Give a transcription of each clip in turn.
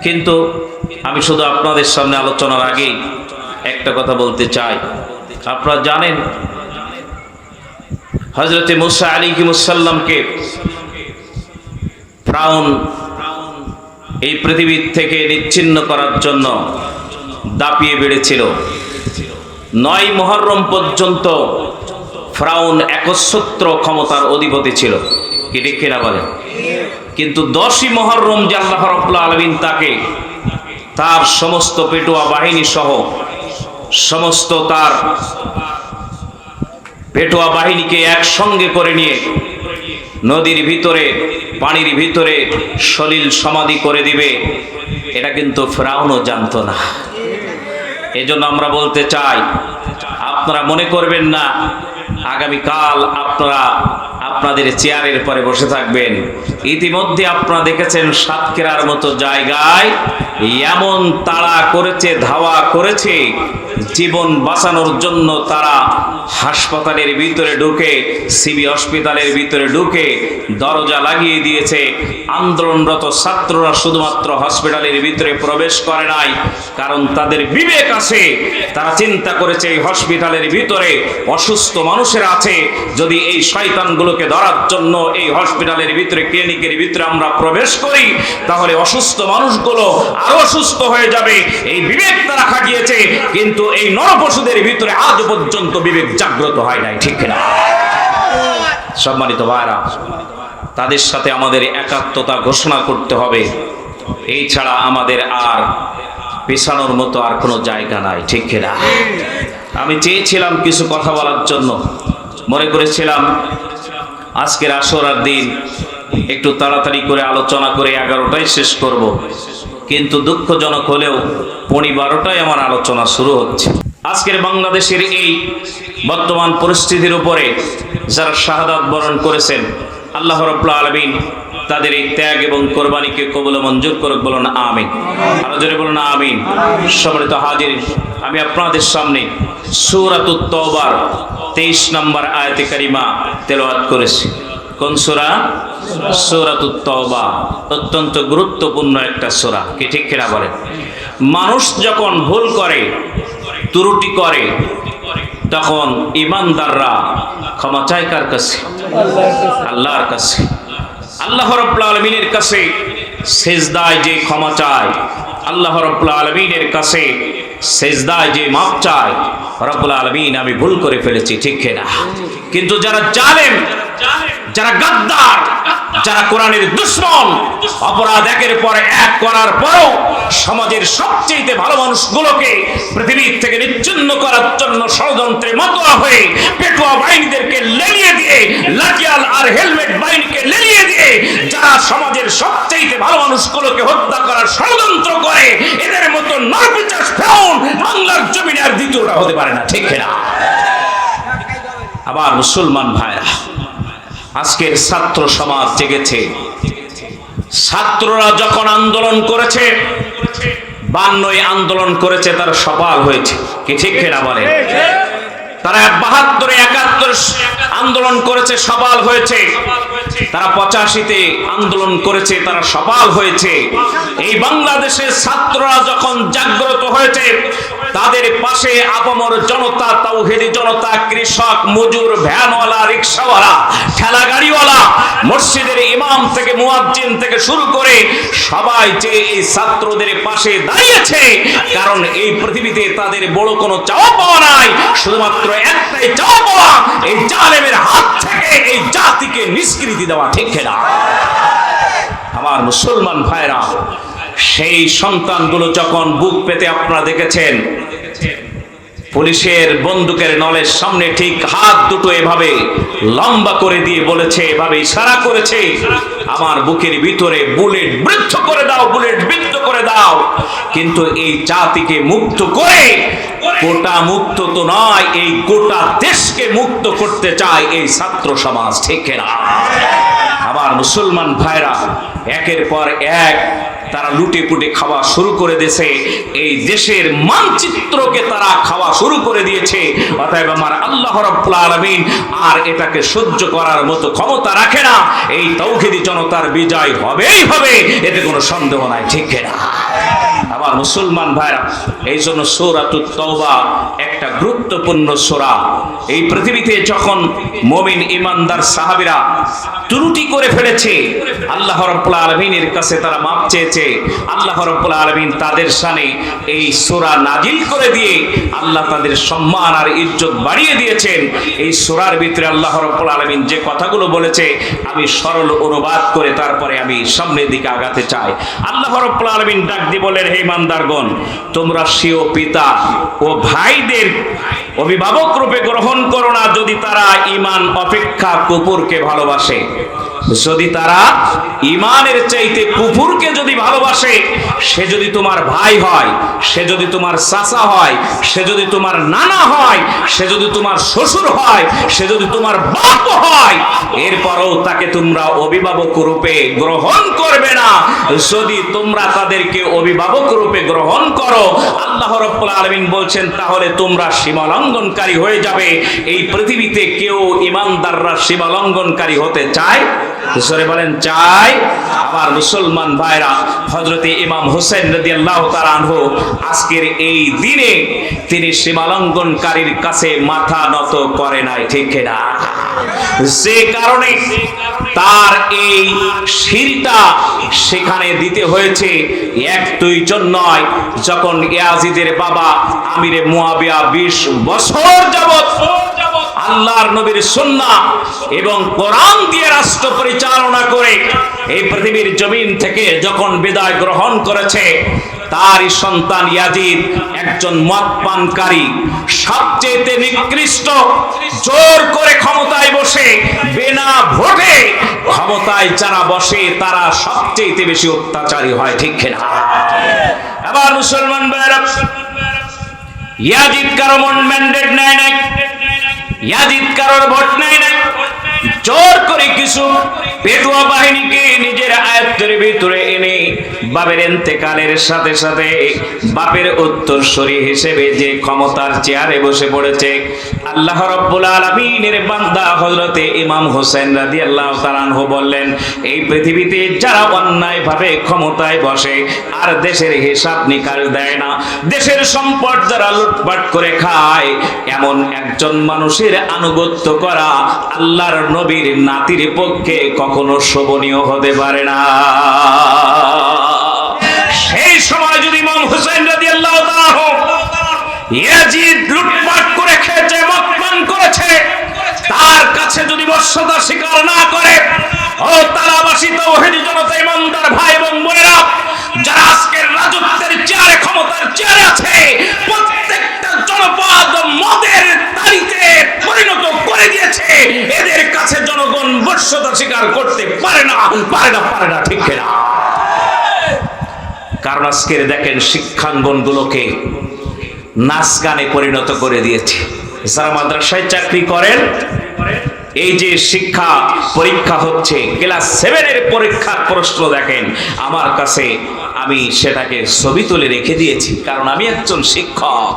কিন্তু আমি শুধু আপনাদের সামনে আলোচনার আগেই একটা কথা বলতে চাই। আপনারা জানেন হযরত মুসা আলাইহিসসালামকে ফিরআউন এই পৃথিবী থেকে নিচ্ছিন্ন করার জন্য দাপিয়ে বেড়েছিল। 9 মুহররম পর্যন্ত ফিরআউন একচ্ছত্র ক্ষমতার অধিপতি ছিল, কি ঠিক কিনা বলেন? কিন্তু 10ই মুহররম যে আল্লাহ রাব্বুল আলামিন তাকে তার সমস্ত পেটুয়া বাহিনী সহ সমস্ত তার পেটুয়া বাহিনীকে একসঙ্গে করে নিয়ে নদীর ভিতরে পানির ভিতরে সলিল সমাধি করে দিবে, এটা কিন্তু ফিরআউনও জানতো না। এজন্য আমরা বলতে চাই, আপনারা মনে করবেন না আগামীকাল আপনারা আপনাদের চেয়ারের পরে বসে থাকবেন। ইতিমধ্যে আপনারা দেখেছেন সাতক্ষীরার মতো জায়গায় এমন তাড়া করেছে, ধাওয়া করেছে, জীবন বাঁচানোর জন্য তারা হাসপাতালের ভিতরে ঢুকে, সিবি হসপিটালের ভিতরে ঢুকে দরজা লাগিয়ে দিয়েছে। আন্দোলনরত ছাত্ররা শুধুমাত্র হসপিটালের ভিতরে প্রবেশ করে নাই, কারণ তাদের বিবেক আছে। তারা চিন্তা করেছে এই হসপিটালের ভিতরে অসুস্থ মানুষেরা আছে, যদি এই শয়তানগুলোকে ধরার জন্য এই হসপিটালের ভিতরে ক্লিনিকের ভিতরে আমরা প্রবেশ করি, তাহলে অসুস্থ মানুষগুলো আরো অসুস্থ হয়ে যাবে। এই বিবেক তারা খাটিয়েছে, কিন্তু এই নরপশুদের ভিতরে আজ পর্যন্ত বিবেক জাগ্রত হয় নাই, ঠিক না? সম্মানিত ভাইরা, তাদের সাথে আমাদের একাত্মতা ঘোষণা করতে হবে। এই ছাড়া আমাদের আর পেছানোর মতো আর কোনো জায়গা নাই, ঠিক না? আমি চেয়েছিলাম কিছু কথা বলার জন্য, মনে করেছিলাম আজকের আশুরার দিন একটু তাড়াতাড়ি করে আলোচনা করে 11টায় শেষ করব, কিন্তু দুঃখজনক হলেও 12টায় আমার আলোচনা শুরু হচ্ছে। আজকের বাংলাদেশের এই বর্তমান পরিস্থিতির উপরে যারা শাহাদাত বরণ করেছেন, আল্লাহ রাব্বুল আলামিন তাদের এই ত্যাগ এবং কোরবানিকে কবুল মঞ্জুর করুক, বলুন আমিন। আরো জোরে বলুন আমিন। সম্মানিত হাজির, আমি আপনাদের সামনে সূরাতুত তাওবার 23 নম্বর আয়াতে কারিমা তেলাওয়াত করেছি। কোন সূরা? সূরাতুত তাওবা। অত্যন্ত গুরুত্বপূর্ণ একটা সূরা, কি ঠিক কিনা বলেন? মানুষ যখন ভুল করে, ত্রুটি করে, তখন ঈমানদাররা ক্ষমা চায় কার কাছে? আল্লাহর কাছে। আল্লাহ রাব্বুল আলামিনের কাছে সিজদায় যে ক্ষমা চায়, আল্লাহ রাব্বুল আলামিনের কাছে সিজদায় যে মাপ চায়, রাব্বুল আলামিন আমি ভুল করে ফেলেছি, ঠিক কিনা? কিন্তু যারা জালেম, যারা গাদ্দার, যারা কোরআনের দুশমন, অপরাধ একের পর এক করার পরও সমাজের সবচেয়ে ভালো মানুষগুলোকে পৃথিবী থেকে নিচ্ছিন্ন করার জন্য ষড়যন্ত্রে মাতোয়া হয়ে পেটুয়া বাহিনীদেরকে লেলিয়ে দিয়ে, লাঠিয়াল আর হেলমেট বাহিনীকে লেলিয়ে দিয়ে যারা সমাজের সবচেয়ে ভালো মানুষগুলোকে হত্যা করার ষড়যন্ত্র করে, এদের মতো নরপিচাস ফিরআউন বাংলার জমিনে আর দ্বিতীয়টা হতে পারে না, ঠিক না? আবার মুসলমান ভাইরা, আজকের ছাত্র সমাজ জেগেছে। ছাত্ররা যখন আন্দোলন করেছে, 52 আন্দোলন করেছে, তারা সফল হয়েছে, কি ঠিক কিনা বলে? তারা 72 71 আন্দোলন করেছে, সফল হয়েছে। তারা 85-তে আন্দোলন করেছে, তারা সফল হয়েছে। এই বাংলাদেশের ছাত্ররা যখন জাগ্রত হয়েছে, তাদের পাশে আপামর জনতা, তাওহীদি জনতা, কৃষক, মজুর, ভ্যানওয়ালা, রিকশাওয়ালা, ঠেলা গাড়িওয়ালা, মসজিদের ইমাম থেকে মুয়াজ্জিন থেকে শুরু করে সবাই যে এই ছাত্রদের পাশে দাঁড়িয়েছে, কারণ এই পৃথিবীতে তাদের বড় কোনো চাওয়া পাওয়া নাই, শুধুমাত্র একটাই চাওয়া পাওয়া, এই জালেমের হাত থেকে এই জাতিকে নিষ্কৃতি দেওয়া, ঠিক না? আমার মুসলমান ভাইরা, সেই সন্তানগুলো যখন বুক পেতে, আপনারা দেখেছেন পুলিশের বন্দুকের নলের সামনে ঠিক হাত দুটো এভাবে লম্বা করে দিয়ে বলেছে, এভাবে ইশারা করেছে, আমার বুকের ভিতরে বুলেট বিদ্ধ করে দাও, বুলেট বিদ্ধ করে দাও। কিন্তু এই জাতিকে মুক্ত করে, গোটা মুক্ত তো নয়, এই গোটা দেশকে মুক্ত করতে চায় এই ছাত্র সমাজ, ঠিক না? আবার আমার মুসলমান ভাইরা, একের পর এক তারা লুটে পুটে খাওয়া শুরু করে দিয়েছে, এই দেশের মানচিত্রকে তারা খাওয়া শুরু করে দিয়েছে। অতএব আমার আল্লাহ রাব্বুল আলামিন আর এটাকে সহ্য করার মতো ক্ষমতা রাখে না। এই তাওহীদি জনতার বিজয় হবেই হবে, এতে কোনো সন্দেহ নাই, ঠিক কিনা? আমার মুসলমান ভাইরা, এই জন্য সূরাতুত তাওবা একটা গুরুত্বপূর্ণ সূরা। এই পৃথিবীতে যখন মুমিন ইমানদার সাহাবীরা ত্রুটি করে ফেলেছে, আল্লাহ রাব্বুল আলামিনের কাছে তারা মাপ চেয়েছে, আল্লাহ রাব্বুল আলামিন তাদের শানে এই সূরা নাজিল করে দিয়ে আল্লাহ তাদের সম্মান আর ইজ্জত বাড়িয়ে দিয়েছেন। এই সূরার ভিতরে আল্লাহ রাব্বুল আলামিন যে কথাগুলো বলেছে, আমি সরল অনুবাদ করে তারপরে আমি সামনের দিকে আগাতে চাই। আল্লাহ রাব্বুল আলামিন ডাক দিয়ে বলেন, হে ইমানদারগণ, তোমরা স্বীয় পিতা ও ভাইদের অভিভাবক রূপে গ্রহণ করো না যদি তারা ঈমান অপেক্ষা কুফরকে ভালোবাসে। যদি তারা ঈমানের চাইতে কুফরকে যদি ভালোবাসে, সে যদি তোমার ভাই হয়, সে যদি তোমার চাচা হয়, সে যদি তোমার নানা হয়, সে যদি তোমার শ্বশুর হয়, সে যদি তোমার বাপ হয়, এরপরও তাকে তোমরা অভিভাবক রূপে গ্রহণ করবে না। যদি তোমরা তাদেরকে অভিভাবক রূপে গ্রহণ করো, আল্লাহ রাব্বুল আলামিন বলছেন, তাহলে তোমরা সীমা লঙ্ঘনকারী হয়ে যাবে। এই পৃথিবীতে কেউ ঈমানদাররা সীমা লঙ্ঘনকারী হতে চায়? জোরে বলেন, চায়? আমার মুসলমান ভাইরা, হযরতে ইমাম হোসেন রাদিয়াল্লাহু তাআলা আনহু আজকের এই দিনে তিনি সীমা লঙ্ঘনকারীর কাছে মাথা নত করে নাই, ঠিক কিনা? যে কারণে তার এই শিরটা সেখানে দিতে হয়েছে। এক দুইজন নয়, যখন ইয়াজিদের বাবা আমিরে মুয়াবিয়া 20 বছর যাবত আল্লাহর নবীর সুন্নাহ এবং কোরআন দিয়ে রাষ্ট্র পরিচালনা করে এই পৃথিবীর জমিন থেকে যখন বিদায় গ্রহণ করেছে, তারই সন্তান ইয়াজিদ একজন মদ পানকারী, সবচেয়ে নিকৃষ্ট, জোর করে ক্ষমতায় বসে বিনা ভোটে ক্ষমতায় যারা বসে তারা সবচেয়ে বেশি অত্যাচারী হয়, ঠিক কিনা? আবার মুসলমান ভাইরা, ইয়াজিদ কারো ম্যান্ডেট নেয় নাই, ইয়াজিদ কারোর ভোট নেয় নাই, জোর করে কিছু পেটুয়া বাহিনীকে নিজের আয়ত্তের ভিতরে এনে বাপের ইন্তেকালের সাথে সাথে বাপের উত্তরসূরি হিসেবে যে ক্ষমতার চেয়ারে বসে পড়েছে, আল্লাহ রাব্বুল আলামিনের বান্দা হযরতে ইমাম হোসেন রাদিয়াল্লাহু তাআলা আনহু বললেন, এই পৃথিবীতে যারা অন্যায়ভাবে ক্ষমতায় বসে আর দেশের হিসাব নিকাশ দেয় না, দেশের সম্পদ যারা লুটপাট করে খায়, এমন একজন মানুষের আনুগত্য করা আল্লাহর নবীর নাতির পক্ষে কখনো শোভনীয় হতে পারে না। সেই সময় যদি ইমাম হোসেন রাদিয়াল্লাহু তাআলা ইয়াজিদ লুটপাট করে খেয়েছে, মদ পান করেছে, তার কাছে যদি বশ্যতা স্বীকার না করে, ও তালাবাসী তাওহীদি জনতা, ইমানদার ভাই এবং বোনেরা, যারা আজকের রাজত্বের চেয়ারে, ক্ষমতার চেয়ারে আছে, প্রত্যেকটা জনপদ মদের তালিতে পরিণত করে দিয়েছে, এদের কাছে জনগণ বশ্যতা স্বীকার করতে পারে না, ঠিক কিনা? কারণ আজকের দেখেন শিক্ষাঙ্গনগুলোকে নাচ গানে পরিণত করে দিয়েছে। যারা মাদ্রাসায় চাকরি করেন, এই যে শিক্ষা পরীক্ষা হচ্ছে, ক্লাস 7 এর পরীক্ষার প্রশ্ন দেখেন আমার কাছে, আমি সেটাকে ছবি তুলে রেখে দিয়েছি, কারণ আমি একজন শিক্ষক।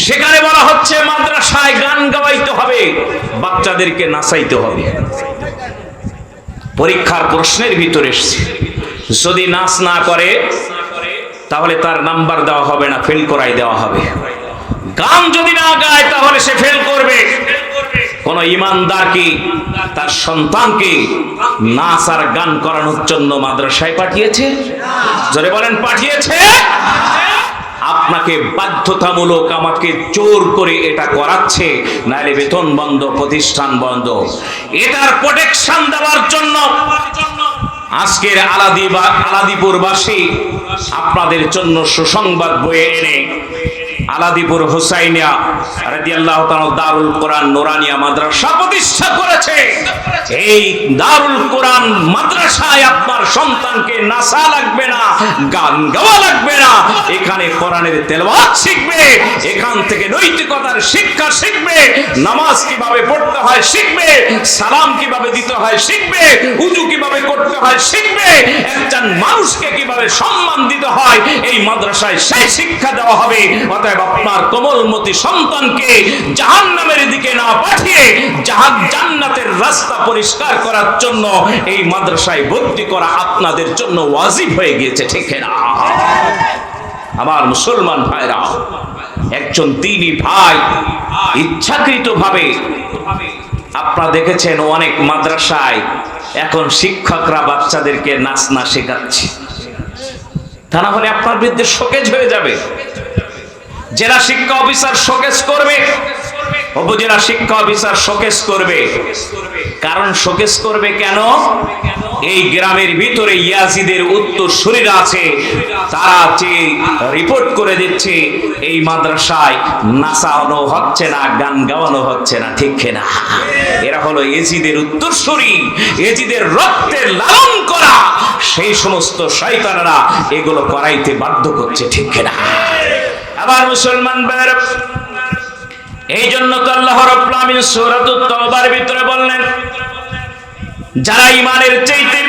সেখানে বলা হচ্ছে মাদ্রাসায় গান গাওয়াইতে হবে, বাচ্চাদেরকে নাচাইতে হবে। পরীক্ষার প্রশ্নের ভিতরে এসেছে, যদি নাচ না করে তাহলে তার নাম্বার দেওয়া হবে না, ফেল করাই দেওয়া হবে। গান যদি না গায় তাহলে সে ফেল করবে। কোন ইমানদার কি তার সন্তানকে নাচ আর গান করানোর জন্য মাদ্রাসায় পাঠিয়েছে? জোরে বলেন, পাঠিয়েছে? আপনাকে বাধ্যতামূলক আমাকে জোর করে এটা করাচ্ছে, নাইলে বেতন বন্ধ, প্রতিষ্ঠান বন্ধ। এটার প্রোটেকশন দেওয়ার জন্য আজকের আলাদিপুরবাসী আপনাদের জন্য সুসংবাদ বয়ে এনে আলাদিপুর হুসাইনিয়া রাদিয়াল্লাহু তাআলা দারুল কোরআন নুরানিয়া মাদ্রাসা প্রতিষ্ঠা করেছে। এই দারুল কোরআন মাদ্রাসায় আপনার সন্তানকে নাচা লাগবে না, গান গাওয়া লাগবে না, এখানে কোরআনের তেলাওয়াত শিখবে, এখান থেকে নৈতিকতার শিক্ষা শিখবে, নামাজ কিভাবে পড়তে হয় শিখবে, সালাম কিভাবে দিতে হয় শিখবে, উযু কিভাবে করতে হয় শিখবে, একজন মানুষকে কিভাবে সম্মান দিতে হয় এই মাদ্রাসায় সেই শিক্ষা দেওয়া হবে। অতএব আপনার কোমলমতি সন্তানকে জাহান্নামের দিকে না পাঠিয়ে জান্নাতের রাস্তা পরিষ্কার করার জন্য এই মাদ্রাসায় ভর্তি করা আপনাদের জন্য ওয়াজিব হয়ে গিয়েছে, ঠিক না? আমার মুসলমান ভাইরা, একজন দ্বীনী ভাই ইচ্ছাকৃতভাবে, আপনারা দেখেছেন অনেক মাদ্রাসায় এখন শিক্ষকরা বাচ্চাদেরকে নাচনা শেখাচ্ছে, তা না হলে আপনার বিরুদ্ধে শোকেজ হয়ে যাবে। জেলা শিক্ষা অফিসার শোকেজ করবে, উপজেলা শিক্ষা অফিসার শোকেজ করবে। কারণ শোকেজ করবে কেন? এই গ্রামের ভিতরে ইয়াজিদের উত্তরসূরিরা আছে, তারা যে রিপোর্ট করে দিচ্ছে এই মাদ্রাসায় নাচানো হচ্ছে না, গান গাওয়ানো হচ্ছে না, ঠিক না? এরা হলো ইয়াজিদের উত্তরসূরি, ইয়াজিদের রক্তের লালন করা সেই সমস্ত শয়তানেরা এগুলো করাইতে বাধ্য করছে, ঠিক না? আবার মুসলমান ভাইরা, এই জন্য তো আল্লাহ রাব্বুল আলামিন সূরাতুত তাওবার ভিতরে বললেন, যারা ঈমানের চাইতে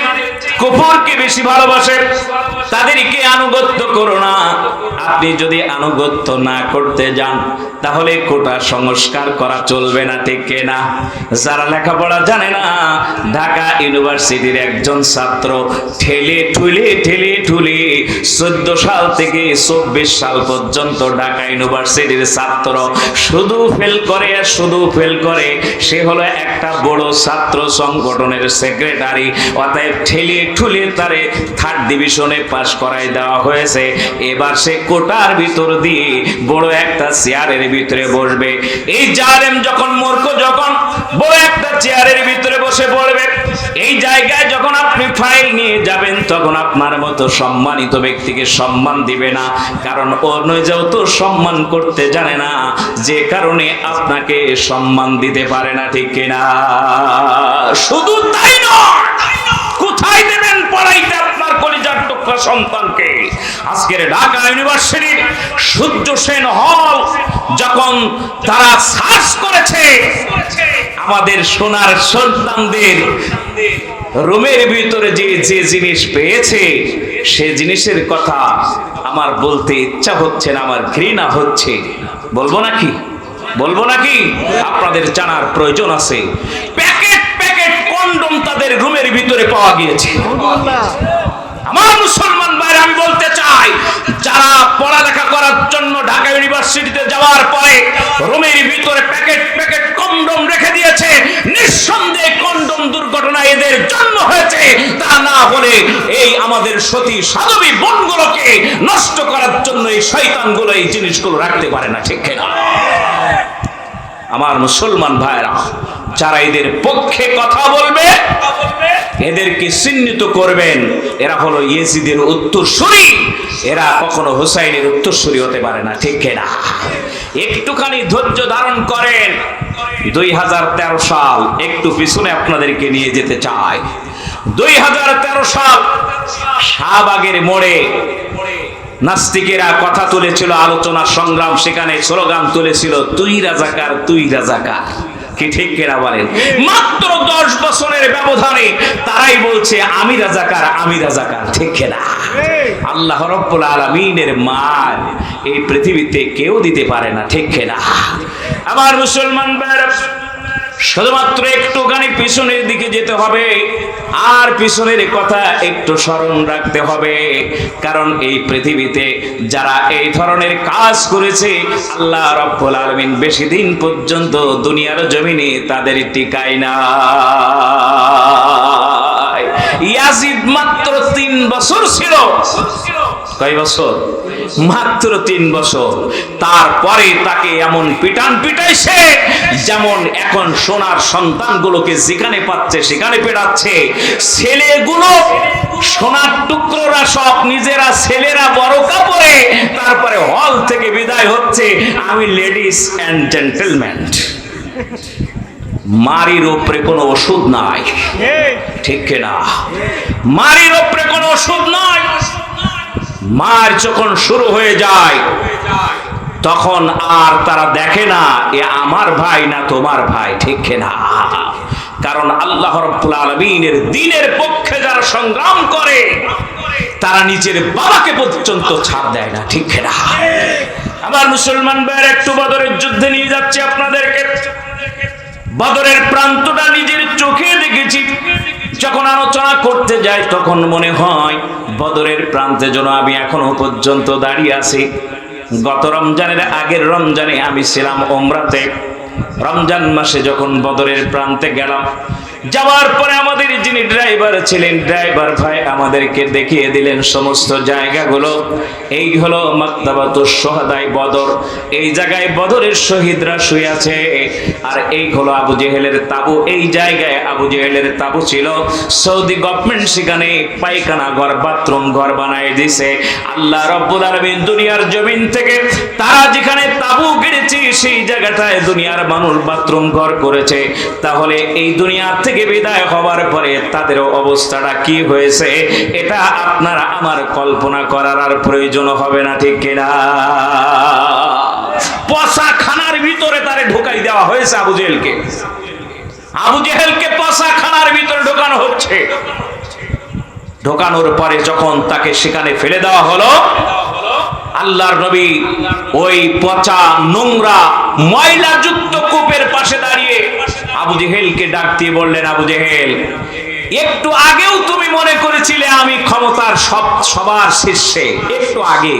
কুফরকে বেশি ভালোবাসে তাদেরকে আনুগত্য করো না। আপনি যদি আনুগত্য না করতে যান তাহলে কোটা সংস্কার করা চলবে না, ঠিক না? যারা লেখাপড়া জানে না, ঢাকা ইউনিভার্সিটির একজন ছাত্র ঠেলে ঠুলে 14 সাল থেকে 24 সাল পর্যন্ত ঢাকা ইউনিভার্সিটির ছাত্র শুধু ফেল করে আর শুধু ফেল করে। সে হলো একটা বড় ছাত্র সংগঠনের সেক্রেটারি। অতএব ঠেলে ঠুলে তারে 3rd ডিভিশনে পাস করাই দেওয়া হয়েছে। এবার সে কোটার ভিতর দিয়ে বড় একটা চেয়ারের ভিতরে বসবে। এই জালেম যখন মূর্খ, যখন বড় একটা চেয়ারের ভিতরে বসে পড়বে, এই জায়গায় যখন আপনি ফাইল নিয়ে যাবেন তখন আপনার মতো সম্মানিত ব্যক্তিকে সম্মান দিবে না, কারণ ও নিজেও তো সম্মান করতে জানে না, যে কারণে আপনাকে সম্মান দিতে পারে না, ঠিক কিনা? শুধু তাই নয়, কোথায় দেবেন পড়াইতে আপনার কলিজার টুকরা সন্তানকে? আজকের ঢাকা ইউনিভার্সিটির সূর্য সেন হল যখন তারা সার্চ করেছে আমাদের সোনার সন্তানদের রুমের ভিতরে যে জিনিস পেয়েছে, সে জিনিসের কথা আমার বলতে ইচ্ছা হচ্ছে না, আমার ঘৃণা হচ্ছে। বলবো নাকি? আপনাদের জানার প্রয়োজন আছে। প্যাকেট কন্ডম তাদের রুমের ভিতরে পাওয়া গিয়েছে। আমার মুসলমান ভাইরা, আমি বলতে চাই, যারা পড়ালেখা করার জন্য ঢাকা ইউনিভার্সিটিতে যাওয়ার পরে রুমের ভিতরে প্যাকেট কন্ডম রেখে দিয়েছে, নিঃসন্দেহে কন্ডম দুর্ঘটনা এদের জন্য হয়েছে। তা না হলে এই আমাদের সতী সাধবী বোনগুলোকে নষ্ট করার জন্য এই শয়তানগুলো এই জিনিসগুলো রাখতে পারে না, ঠিক না? আমার মুসলমান ভাইরা, যারা এদের পক্ষে কথা বলবে এদেরকে চিহ্নিত করবেন, এরা হলো ইয়াজিদের উত্তরসূরি, এরা কখনো হুসাইনের উত্তরসূরি হতে পারে না, ঠিক না? একটুখানি ধৈর্য ধারণ করেন। 2013 সাল, একটু পিছনে আপনাদেরকে নিয়ে যেতে চাই। 2013 সাল শাহবাগের মোড়ে নাস্তিকেরা কথা তুলেছিল, আলোচনা সংগ্রাম, সেখানে স্লোগান তুলেছিল, তুই রাজাকার, তুই রাজাকার। কি ঠিক কিনা বলেন? মাত্র 10 বছরের ব্যবধানে তারাই বলছে আমি রাজাকার, আমি রাজাকার, ঠিক কিনা? আল্লাহ রাব্বুল আলামিনের মান এই পৃথিবীতে কেউ দিতে পারে না, ঠিক কিনা? আমার মুসলমান ভাইরা, শুধুমাত্র একটুখানি পিছনের দিকে যেতে হবে, আর পিছনের কথা একটু স্মরণ রাখতে হবে, কারণ এই পৃথিবীতে যারা এই ধরনের কাজ করেছে আল্লাহ রাব্বুল আলামিন বেশি দিন পর্যন্ত দুনিয়ার জমিনে তাদের টিকায় না। ইয়াজিদ মাত্র 3 বছর ছিল। কয় বছর? মাত্র 3 বছর। তারপরে তাকে এমন পিটাইছে, যেমন এখন সোনার সন্তানগুলোকে যেখানে পাচ্ছে সেখানে পেটাচ্ছে। ছেলেগুলো সোনার টুকরোরা সব নিজেরা ছেলেরা বড় কাপড়ে তারপরে হল থেকে বিদায় বিদায় হচ্ছে, আমি লেডিস অ্যান্ড জেন্টলম্যান। মারির উপরে কোনো ওষুধ নাই, ঠিক কিনা? মারির উপরে কোনো ওষুধ নাই। মার যখন শুরু হয়ে যায় তখন আর তারা দেখে না এ আমার ভাই না তোমার ভাই, ঠিক কিনা? কারণ আল্লাহ রাব্বুল আলামিনের দ্বীনের পক্ষে যারা সংগ্রাম করে তারা নিজের বাবাকে পর্যন্ত ছাড় দেয় না, ঠিক কিনা? আমার মুসলমান ভাইয়ের একটু বদরের যুদ্ধে নিয়ে যাচ্ছে আপনাদেরকে। বদরের প্রান্তটা নিজের চোখে দেখেছি। যখন আলোচনা করতে যাই তখন মনে হয় বদরের প্রান্তে যেন আমি এখনো পর্যন্ত দাঁড়িয়ে আছি। গত রমজানের আগের রমজানে আমি ছিলাম ওমরাতে। রমজান মাসে যখন বদরের প্রান্তে গেলাম, যাওয়ার পরে আমাদের যিনি ড্রাইভার ছিলেন, ড্রাইভার ভাই আমাদেরকে দেখিয়ে দিলেন সমস্ত জায়গাগুলো। এই হলো মাকতাবাতুশ শুহাদায়ে বদর। এই জায়গায় বদরের শহীদরা শুয়ে আছে। আর এই হলো আবু জেহেলের তাবু। এই জায়গায় আবু জেহেলের তাবু ছিল। সৌদি গভর্নমেন্ট সেখানে পায়খানা ঘর, বাথরুম ঘর বানায় দিয়েছে। আল্লাহ রাব্বুল আলামিন দুনিয়ার জমিন থেকে তারা যেখানে তাবু গেড়েছে সেই জায়গাটায় দুনিয়ার মানুষ বাথরুম ঘর করেছে। তাহলে এই দুনিয়া থেকে বিদায় হওয়ার পরে তাদের অবস্থাটা কি হয়েছে এটা আপনার আমার কল্পনা করার আর প্রয়োজন হবে না, ঠিক কিনা? পচা খানার ভিতরে তারে ঢোকাই দেওয়া হয়েছে আবু জেহেলকে। আবু জেহেলকে পচা খানার ভিতরে ঢোকানো হচ্ছে। ঢোকানোর পরে যখন তাকে সেখানে ফেলে দেওয়া হলো, আল্লাহর নবী ওই পচা নোংরা ময়লাযুক্ত কূপের পাশে দাঁড়িয়ে আবু জেহেলকে ডাক দিয়ে বললেন, আবু জেহেল, একটু আগেও তুমি মনে করেছিলে আমি ক্ষমতার সবার শীর্ষে, একটু আগে,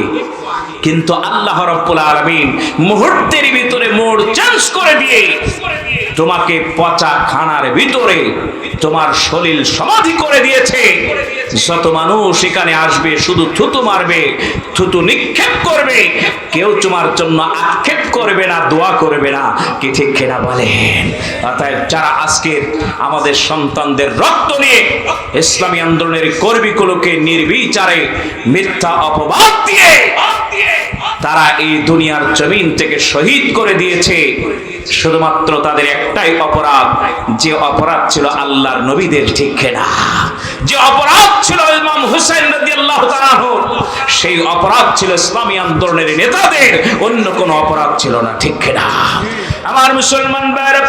কিন্তু আল্লাহ রাব্বুল আলামিন মুহূর্তের ভিতরে মোড় চেঞ্জ করে দিয়ে তোমাকে পচা খানার ভিতরে তোমার সলিল সমাধি করে দিয়েছে। যত মানুষ এখানে আসবে শুধু থুতু মারবে, থুতু নিক্ষেপ করবে, কেউ তোমার জন্য আক্ষেপ করবে না, দোয়া করবে না, কি ঠিক কিনা বলেন? অতএব যারা আজকে আমাদের সন্তানদের রক্ত নিয়ে ইসলামী আন্দোলনের কর্মীগুলোকে নির্বিচারে মিথ্যা অপবাদ দিয়ে তারা এই দুনিয়ার জমিন থেকে শহীদ করে দিয়েছে, শুধুমাত্র তাদের একটাই অপরাধ, যে অপরাধ ছিল আল্লাহর নবীদের, ঠিক কিনা? যে অপরাধ ছিল ইমাম হুসাইন রাদিয়াল্লাহু তাআলা আনহু, সেই অপরাধ ছিল ইসলামী আন্দোলনের নেতাদের, অন্য কোনো অপরাধ ছিল না, ঠিক কিনা? আমার মুসলমান ভাইরা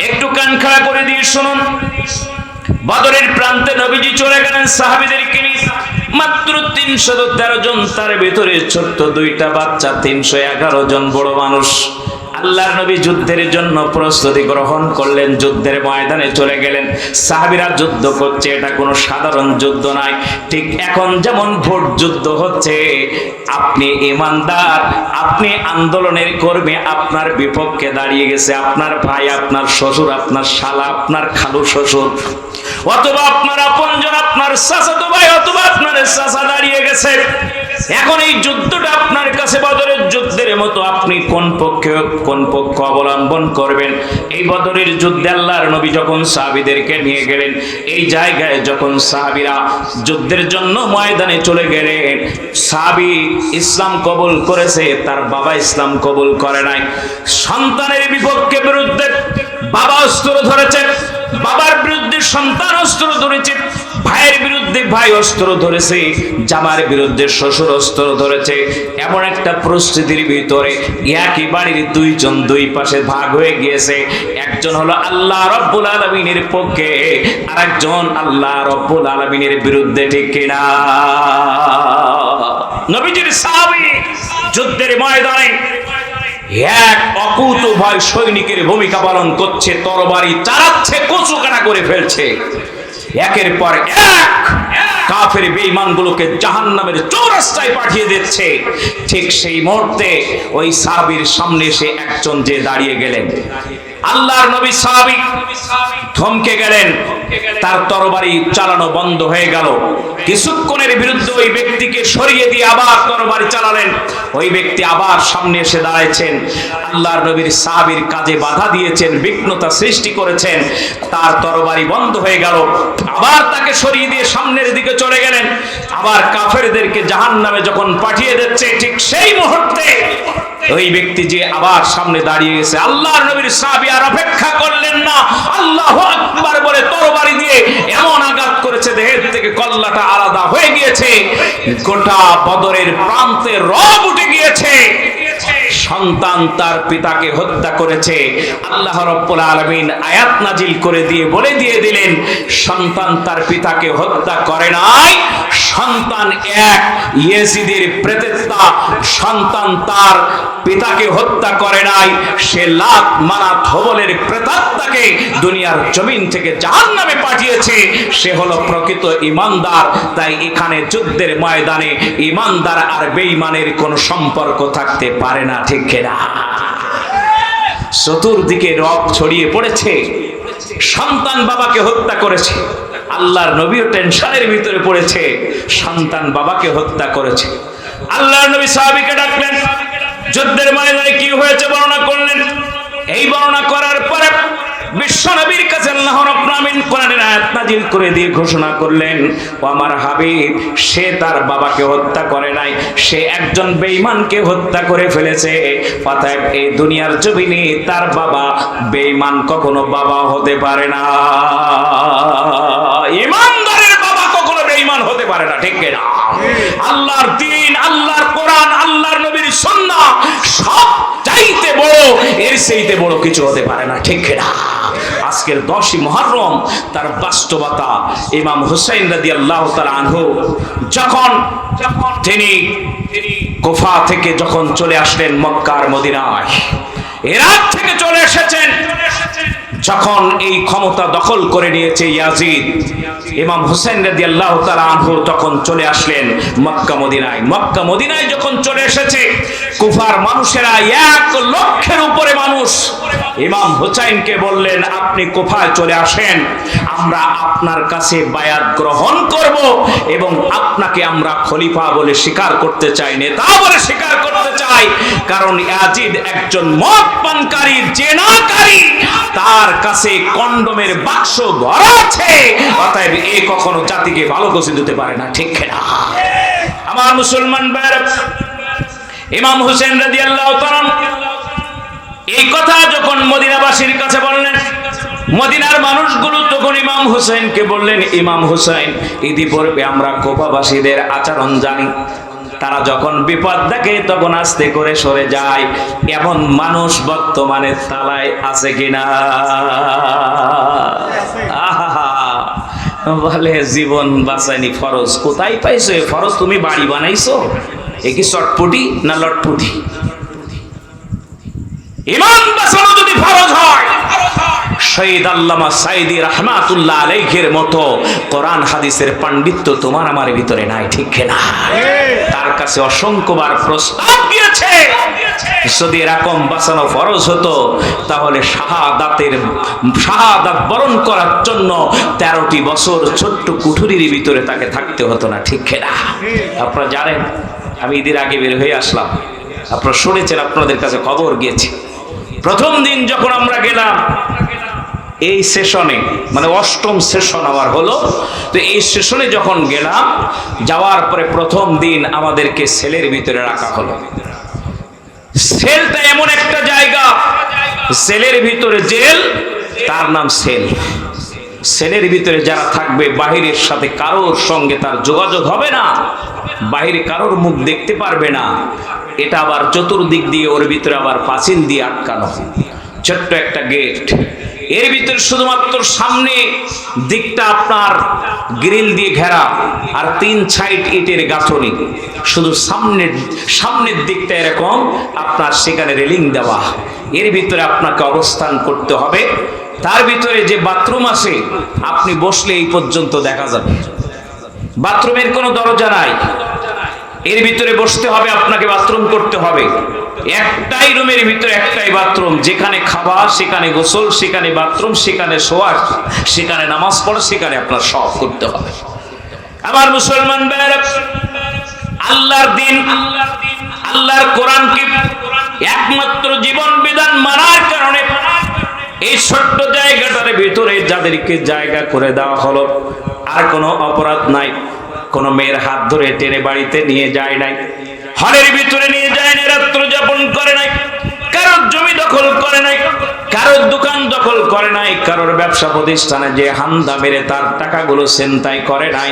একটু কান খাড়া করে দিয়ে শুনুন। বদরের প্রান্তে নবীজি চলে গেলেন সাহাবীদেরকে নিয়ে। মাত্র 313 জন, তার ভিতরে ছোট্ট 2টা বাচ্চা, 311 জন বড় মানুষ। আল্লাহর নবী যুদ্ধের জন্য প্রস্তুতি গ্রহণ করলেন, যুদ্ধের ময়দানে চলে গেলেন। সাহাবীরা যুদ্ধ করছে, এটা কোনো সাধারণ যুদ্ধ নয়। ঠিক এখন যেমন ভোট যুদ্ধ হচ্ছে, আপনি ইমানদার, আপনি আন্দোলনের কর্মী, আপনার বিপক্ষে দাঁড়িয়ে গেছে আপনার ভাই, আপনার শ্বশুর, আপনার শালা, আপনার খালু শ্বশুর, অথবা আপনার আপনজন, আপনার চাচাতো ভাই, অথবা আপনার চাচা দাঁড়িয়ে গেছে। এখন এই যুদ্ধটা আপনার কাছে বদরের যুদ্ধের মতো, আপনি কোন পক্ষ অবলম্বন করবেন? এই বদরের যুদ্ধে আল্লাহর নবী যখন সাহাবীদেরকে নিয়ে গেলেন, এই জায়গায় যখন সাহাবীরা যুদ্ধের জন্য ময়দানে চলে গেলেন, সাহাবী ইসলাম কবুল করেছে, তার বাবা ইসলাম কবুল করে নাই। সন্তানের বিপক্ষে বিরুদ্ধে বাবা অস্ত্র ধরেছে, বাবার বিরুদ্ধে সন্তান অস্ত্র ধরেছে, ভাইয়ের বিরুদ্ধে ভাই অস্ত্র ধরেছে, জামার বিরুদ্ধে শ্বশুর অস্ত্র ধরেছে। এমন একটা পরিস্থিতির ভিতরে একই বাড়ির 2 জন 2 পাশে ভাগ হয়ে গিয়েছে। একজন হলো আল্লাহ রাব্বুল আলামিনের পক্ষে, আরেকজন আল্লাহ রাব্বুল আলামিনের বিরুদ্ধে, ঠিক কিনা? নবীজির সাহাবী যুদ্ধের ময়দানে এক অকুত ভয় সৈনিকের ভূমিকা পালন করছে, তরবারি চালাচ্ছে, কচু কাটা করে ফেলছে, একের পর এক কাফের বেঈমানগুলোকে জাহান্নামের চৌরাস্তায় পাঠিয়ে দিচ্ছে। ঠিক সেই মুহূর্তে ওই সাহাবীর সামনে এসে একজন যে দাঁড়িয়ে গেলেন, আল্লাহর নবী সাহাবী থমকে গেলেন, তার তরবারি চালানো বন্ধ হয়ে গেল। কিছুক্ষণের বিরুদ্ধে ওই ব্যক্তি ব্যক্তিকে সরিয়ে দিয়ে আবার তরবারি চালালেন। ওই ব্যক্তি আবার সামনে এসে দাঁড়াইছেন, আল্লাহর নবীর সাহাবীর কাজে বাধা দিয়েছেন, বিঘ্নতা সৃষ্টি করেছেন, তার তরবারি বন্ধ হয়ে গেল। আবার তাকে সরিয়ে দিয়ে সামনের দিকে চলে গেলেন। আবার কাফেরদেরকে জাহান্নামে যখন পাঠিয়ে দিচ্ছে, ঠিক সেই মুহূর্তে ওই ব্যক্তি যে আবার সামনে দাঁড়িয়ে গেছে, আল্লাহর নবীর সাহাবী আর অপেক্ষা করলেন না, আল্লাহু আকবার বলে তরবারি দিয়ে এমন আঘাত করেছে, দেহের থেকে কল্লাটা আলাদা হয়ে গিয়েছে, গোটা বদরের প্রান্তে রব উঠে গিয়েছে। সন্তান তার পিতাকে হত্যা করেছে। আল্লাহ রাব্বুল আলামিন আয়াত নাজিল করে দিয়ে বলে দিয়ে দিলেন, সন্তান তার পিতাকে হত্যা করে নাই, সন্তান এক ইয়েজিদের প্রেতাত্মা, সন্তান তার পিতাকে হত্যা করে নাই, সে লাত মানাত হবলের প্রেতাত্মাকে দুনিয়ার জমিন থেকে জাহান্নামে পাঠিয়েছে, সে হলো প্রকৃত ঈমানদার। তাই এখানে যুদ্ধের ময়দানে ঈমানদার আর বেঈমানের কোনো সম্পর্ক থাকতে পারে না, ঠিক কিনা? চতুর্দিকে রব ছড়িয়ে পড়েছে, সন্তান বাবাকে হত্যা করেছে, আল্লাহর নবীও টেনশনের ভিতরে পড়েছে, সন্তান বাবাকে হত্যা করেছে। আল্লাহর নবী সাহাবীকে ডাকলেন, যুদ্ধের ময়দানে কি হয়েছে বর্ণনা করলেন। এই বর্ণনা করার পরে বিশ্ব নবীর কাছে আল্লাহ রাব্বুল আলামিন কোরআনের আয়াত নাযিল করে দিয়ে ঘোষণা করলেন, ও আমার হাবিব, সে তার বাবাকে হত্যা করে নাই, সে একজন বেঈমানকে হত্যা করে ফেলেছে। অতএব এই দুনিয়ার জমিনে তার বাবা বেঈমান কখনো বাবা হতে পারে না, ঈমানদারের বাবা কখনো বেঈমান হতে পারে না, ঠিক কিনা? আল্লাহর দ্বীন, আল্লাহর কোরআন, আল্লাহর নবীর সুন্নাহ সব চাইতে বড়, এর চাইতে বড় কিছু হতে পারে না, ঠিক কিনা? আজকের 10ই মুহররম তার বাস্তবতা। ইমাম হুসাইন রাদিয়াল্লাহু তাআলা আনহু যখন তিনি কুফা থেকে যখন চলে আসলেন মক্কার মদিনায়, ইরাক থেকে চলে এসেছেন, যখন এই ক্ষমতা দখল করে নিয়েছে ইয়াজিদ, ইমাম হুসাইন রাদিয়াল্লাহু তাআলা আনহু তখন চলে আসলেন মক্কা মদিনায়। মক্কা মদিনায় যখন চলে এসেছে, কুফার মানুষেরা 1 লক্ষের উপরে মানুষ ইমাম হুসাইনকে বললেন, আপনি কুফায় চলে আসেন, আমরা আপনার কাছে বায়াত গ্রহণ করব এবং আপনাকে আমরা খলিফা বলে স্বীকার করতে চাই, নেতা বলে স্বীকার করতে চাই, কারণ ইয়াজিদ একজন মদ পানকারী, জেনাকারী, তার কাছে কন্ডোমের বাক্স ভরা আছে, অতএব এ কখনো জাতিকে ভালো কিছু দিতে পারে না, ঠিক কিনা? আমার মুসলমান ভাইরা, ইমাম হুসাইন রাদিয়াল্লাহু তাআলা এই কথা যখন মদিনাবাসীর কাছে বললেন, মদিনার মানুষগুলো তখন ইমাম হুসাইনকে বললেন, ইমাম হুসাইন, ইতিপূর্বে আমরা কুফাবাসীদের আচরণ জানি, তারা যখন বিপদ দেখে তখন আস্তে করে সরে যায়, এমন মানুষ বর্তমানে তালায় আছে কিনা? বলে, জীবন বাঁচানি ফরজ। কোথায় পাইছো এ ফরজ? তুমি বাড়ি বানাইছো? এ কি চটপটি না লটপটি? ঈমান বাঁচানো যদি ফরজ হয়, শহীদ আল্লামা সাইদি রাহমাতুল্লাহ আলাইহির মতো কোরআন হাদিসের পাণ্ডিত্য তোমার আমার ভিতরে নাই, ঠিক কিনা? তার কাছে অসংখ্যবার প্রস্তাব দিয়েছে, যদি এরকম বাঁচানো ফরজ হতো তাহলে শাহাদাত বরণ করার জন্য 13টি বছর ছোট্ট কুঠুরির ভিতরে তাকে থাকতে হতো না, ঠিক কিনা? আপনারা জানেন, আমি ঈদের আগে বের হয়ে আসলাম, আপনারা শুনেছেন, আপনাদের কাছে খবর গিয়েছে। প্রথম দিন যখন আমরা গেলাম এই সেশনে, মানে 8ম সেশন আমার হলো, তো এই সেশনে যখন গেলাম, যাওয়ার পরে প্রথম দিন আমাদেরকে সেলের ভিতরে রাখা হলো। সেলটা এমন একটা জায়গা, সেলের ভিতরে জেল, তার নাম সেল। সেলের ভিতরে যারা থাকবে, বাহিরের সাথে কারোর সঙ্গে তার যোগাযোগ হবে না, বাহিরে কারোর মুখ দেখতে পারবে না। এটা আবার চতুর্দিক দিয়ে ওর ভিতরে আবার পাঁচিল দিয়ে আটকানো, ছোট্ট একটা গেট। এর ভিতরে শুধুমাত্র সামনে দিকটা আপনার গ্রিল দিয়ে ঘেরা, আর 3 সাইড ইটের গাঁথনি, শুধু সামনের দিকটা এরকম আপনার সেখানে রেলিং দেওয়া। এর ভিতরে আপনাকে অবস্থান করতে হবে। তার ভিতরে যে বাথরুম আছে, আপনি বসলে এই পর্যন্ত দেখা যাবে, বাথরুমের কোনো দরজা নাই, এর ভিতরে বসতে হবে, আপনাকে বাথরুম করতে হবে। একটাই রুমের ভিতরে একটাই বাথরুম, যেখানে খাওয়া সেখানে গোসল, সেখানে বাথরুম, সেখানে শোয়া, সেখানে নামাজ পড়া, সেখানে আপনার সব করতে হবে। আমার মুসলমান ভাইরা, আল্লাহর দিন, আল্লাহর কোরআনকে একমাত্র জীবন বিধান মানার কারণে এই ছোট্ট জায়গাটার ভিতরে যাদেরকে জায়গা করে দেওয়া হলো, আর কোনো অপরাধ নাই, কোনো মেয়ের হাত ধরে টেনে বাড়িতে নিয়ে যায় নাই, হলের ভিতরে নিয়ে যায় নাই, রাত্র যাপন করে নাই, কারোর জমি দখল করে নাই, কারোর দোকান দখল করে নাই, কারোর ব্যবসা প্রতিষ্ঠানে যে হামদা মেরে তার টাকাগুলো ছিনতাই করে নাই,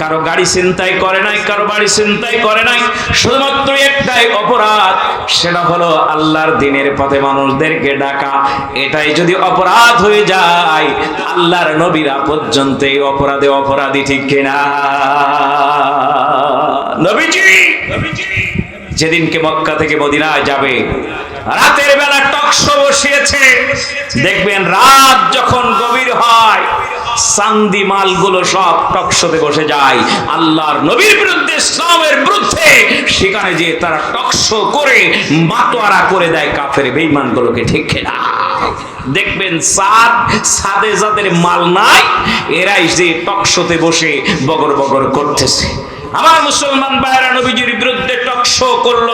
কারো গাড়ি ছিনতাই করে নাই, কারো বাড়ি ছিনতাই করে নাই। শুধুমাত্র একটাই অপরাধ, সেটা হলো আল্লাহর দ্বীনের পথে মানুষদেরকে ডাকা। এটাই যদি অপরাধ হয়ে যায়, আল্লাহর নবীরা পর্যন্ত এই অপরাধে অপরাধী, ঠিক কিনা? নবীজি যেদিনকে মক্কা থেকে মদিনায় যাবে, রাতের বেলা টকশো বসিয়েছে। দেখবেন রাত যখন গভীর হয়, চান্দি মালগুলো সব টকশোতে বসে যায় আল্লাহর নবীর বিরুদ্ধে, ইসলামের বিরুদ্ধে। সেখানে যে তারা টকশো করে মাতোয়ারা করে দেয় কাফের বেঈমানগুলোকে, ঠিক কিনা? দেখবেন সাদে যাদের মাল নাই, এরাই যে টকশোতে বসে বগর বগর করতেছে। আমার মুসলমান ভাইরা, নবীজির বিরুদ্ধে টকশো করলো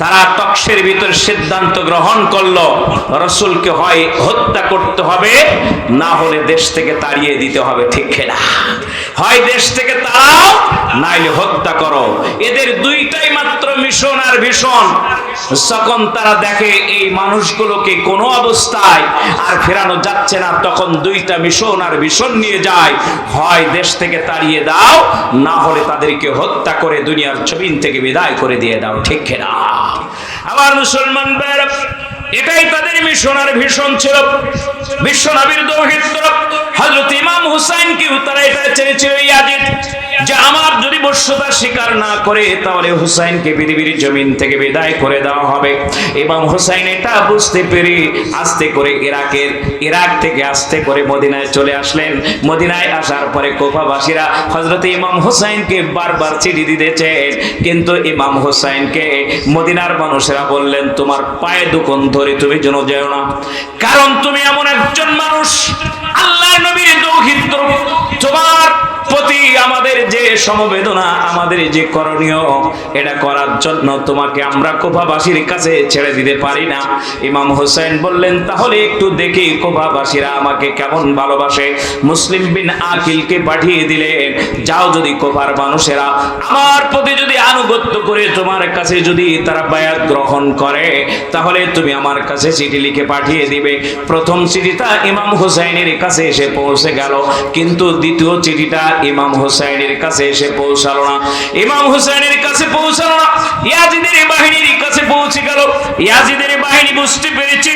তারা টকশের ভিতরে সিদ্ধান্ত গ্রহণ করলো, রাসূলকে হয় হত্যা করতে হবে, না হলে দেশ থেকে তাড়িয়ে দিতে হবে, ঠিক কিনা? হয় দেশ থেকে তাড়াও, নাইলে হত্যা করো। এদের দুইটাই মাত্র মিশন আর ভীষণ। যখন তারা দেখে এই মানুষগুলোকে কোনো অবস্থায় আর ফেরানো যাচ্ছে না, তখন দুইটা মিশন আর ভীষণ নিয়ে যায়, হয় দেশ থেকে তাড়িয়ে দাও, না হলে তাদেরকে হত্যা করে দুনিয়ার জমিন থেকে বিদায় করে দিয়ে দাও, ঠিক কিনা? আমার মুসলমান ভাইরা, এটাই তাদের মিশন আর ভীষণ ছিল। বিশ্ব নবীর দৌহিত হযরত ইমাম হুসাইনকেও তারা এটা চেয়েছিল, ইয়াজিদ যে আমার যদি বশ্যতা স্বীকার না করে, তাহলে হুসাইনকে পৃথিবীর জমিন থেকে বিদায় করে দেওয়া হবে। ইমাম হুসাইন এটা বুঝতে পেরে আস্তে করে ইরাক থেকে আস্তে করে মদিনায় চলে আসলেন। মদিনায় আসার পরে কুফাবাসীরা হযরত ইমাম হুসাইনকে বারবার চিঠি দিতেছেন, কিন্তু ইমাম হুসাইনকে মদিনার মানুষেরা বললেন, তোমার পায়ে দুকন ধরে তুমি যেন যেও না, কারণ তুমি এমন একজন মানুষ, আল্লাহর নবীর দৌহিত্র, তোমার প্রতি আমাদের যে সমবেদনা, আমাদের যে করণীয়, এটা করার জন্য তোমাকে আমরা কুফাবাসীর কাছে ছেড়ে দিতে পারি না। ইমাম হুসাইন বললেন, তাহলে একটু দেখি কুফাবাসীরা আমাকে কেমন ভালোবাসে। মুসলিম বিন আকিলকে পাঠিয়ে দিলেন, যাও, যদি কুফার মানুষেরা আমার প্রতি যদি আনুগত্য করে তোমার কাছে যদি তারা বায়াত গ্রহণ করে, তাহলে তুমি আমার কাছে চিঠি লিখে পাঠিয়ে দিবে। প্রথম চিঠিটা ইমাম হুসাইনের কাছে এসে পৌঁছে গেল, কিন্তু দ্বিতীয় চিঠিটা ইমাম হুসাইনের কাছে এসে পৌঁছালো না। ইমাম হুসাইনের কাছে পৌঁছালো না, ইয়াজিদের বাহিনীর কাছে পৌঁছে গেল। ইয়াজিদের বাহিনী বুঝতে পেরেছে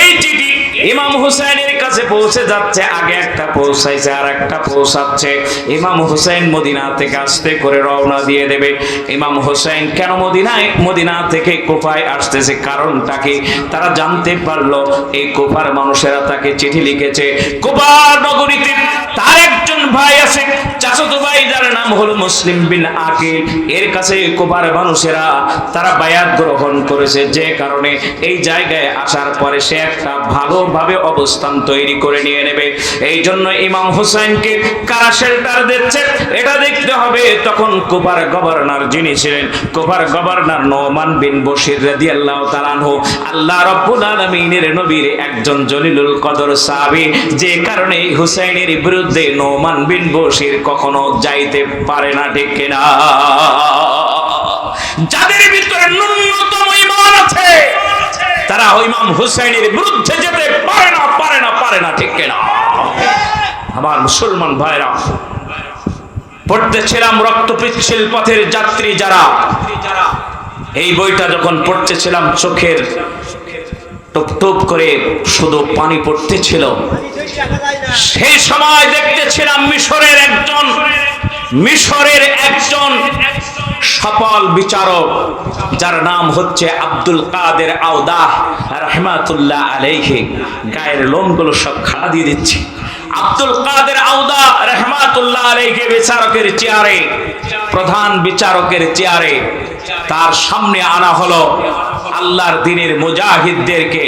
এই চিঠি ইমাম হুসাইনের কাছে পৌঁছে যাচ্ছে, আগে একটা পৌঁছাইছে আর একটা পৌঁছাচ্ছে। ইমাম হুসাইন মদিনা থেকে আস্তে করে রওনা দিয়ে দেবে। ইমাম হুসাইন কেন মদিনা থেকে কুফায় আসতেছে, কারণটা কি? তারা জানতে পারলো এই কুফার মানুষেরা তাকে চিঠি লিখেছে। কুফার নগরীতে তার একজন ভাই আছে, চাচাতো ভাই, যার নাম হলো মুসলিম বিন আকিল। এর কাছে কুফার মানুষেরা তারা বায়াত গ্রহণ করেছে, যে কারণে এই জায়গায় আসার পরে সে একটা ভালোভাবে অবস্থান তৈরি করে নিয়ে নেবে। এই জন্য ইমাম হুসাইনকে কারা শেল্টার দিচ্ছে এটা দেখতে হবে। তখন কুফার গভর্নর যিনি ছিলেন, কুফার গভর্নর নোমান বিন বশির রাদিয়াল্লাহু তাআলা আনহু, আল্লাহ রাব্বুল আলামিনের নবীর একজন জলিলুল কদর সাহাবী, যে কারণে হুসাইনের বিরুদ্ধে নোমান বিন বশির কখনো যাইতে পারে না, ঠিক কিনা? যাদের ভিতরে ন্যূনতম ঈমান আছে, তারা ইমাম হুসাইনের বিরুদ্ধে যেতে পারে না, ঠিক কিনা? আমার মুসলমান ভাইরা, পড়তেছিলাম রক্ত পিচ্ছিল পথের যাত্রী যারা, এই বইটা যখন পড়তেছিলাম চোখের টুপ টুপ করে শুধু পানি পড়তেছিল। সেই সময় দেখতেছিলাম মিশরের একজন সফল বিচারক, যার নাম হচ্ছে আব্দুল কাদের আওদাহ রাহমাতুল্লাহ আলাইহি। গায়ের লোমগুলো সব খাড়া দিয়ে দিচ্ছে। আব্দুল কাদের আওদাহ রাহমাতুল্লাহ আলাইহি বিচারকের চেয়ারে, প্রধান বিচারকের চেয়ারে তার সামনে আনা হলো আল্লাহর দ্বীনের মুজাহিদদেরকে।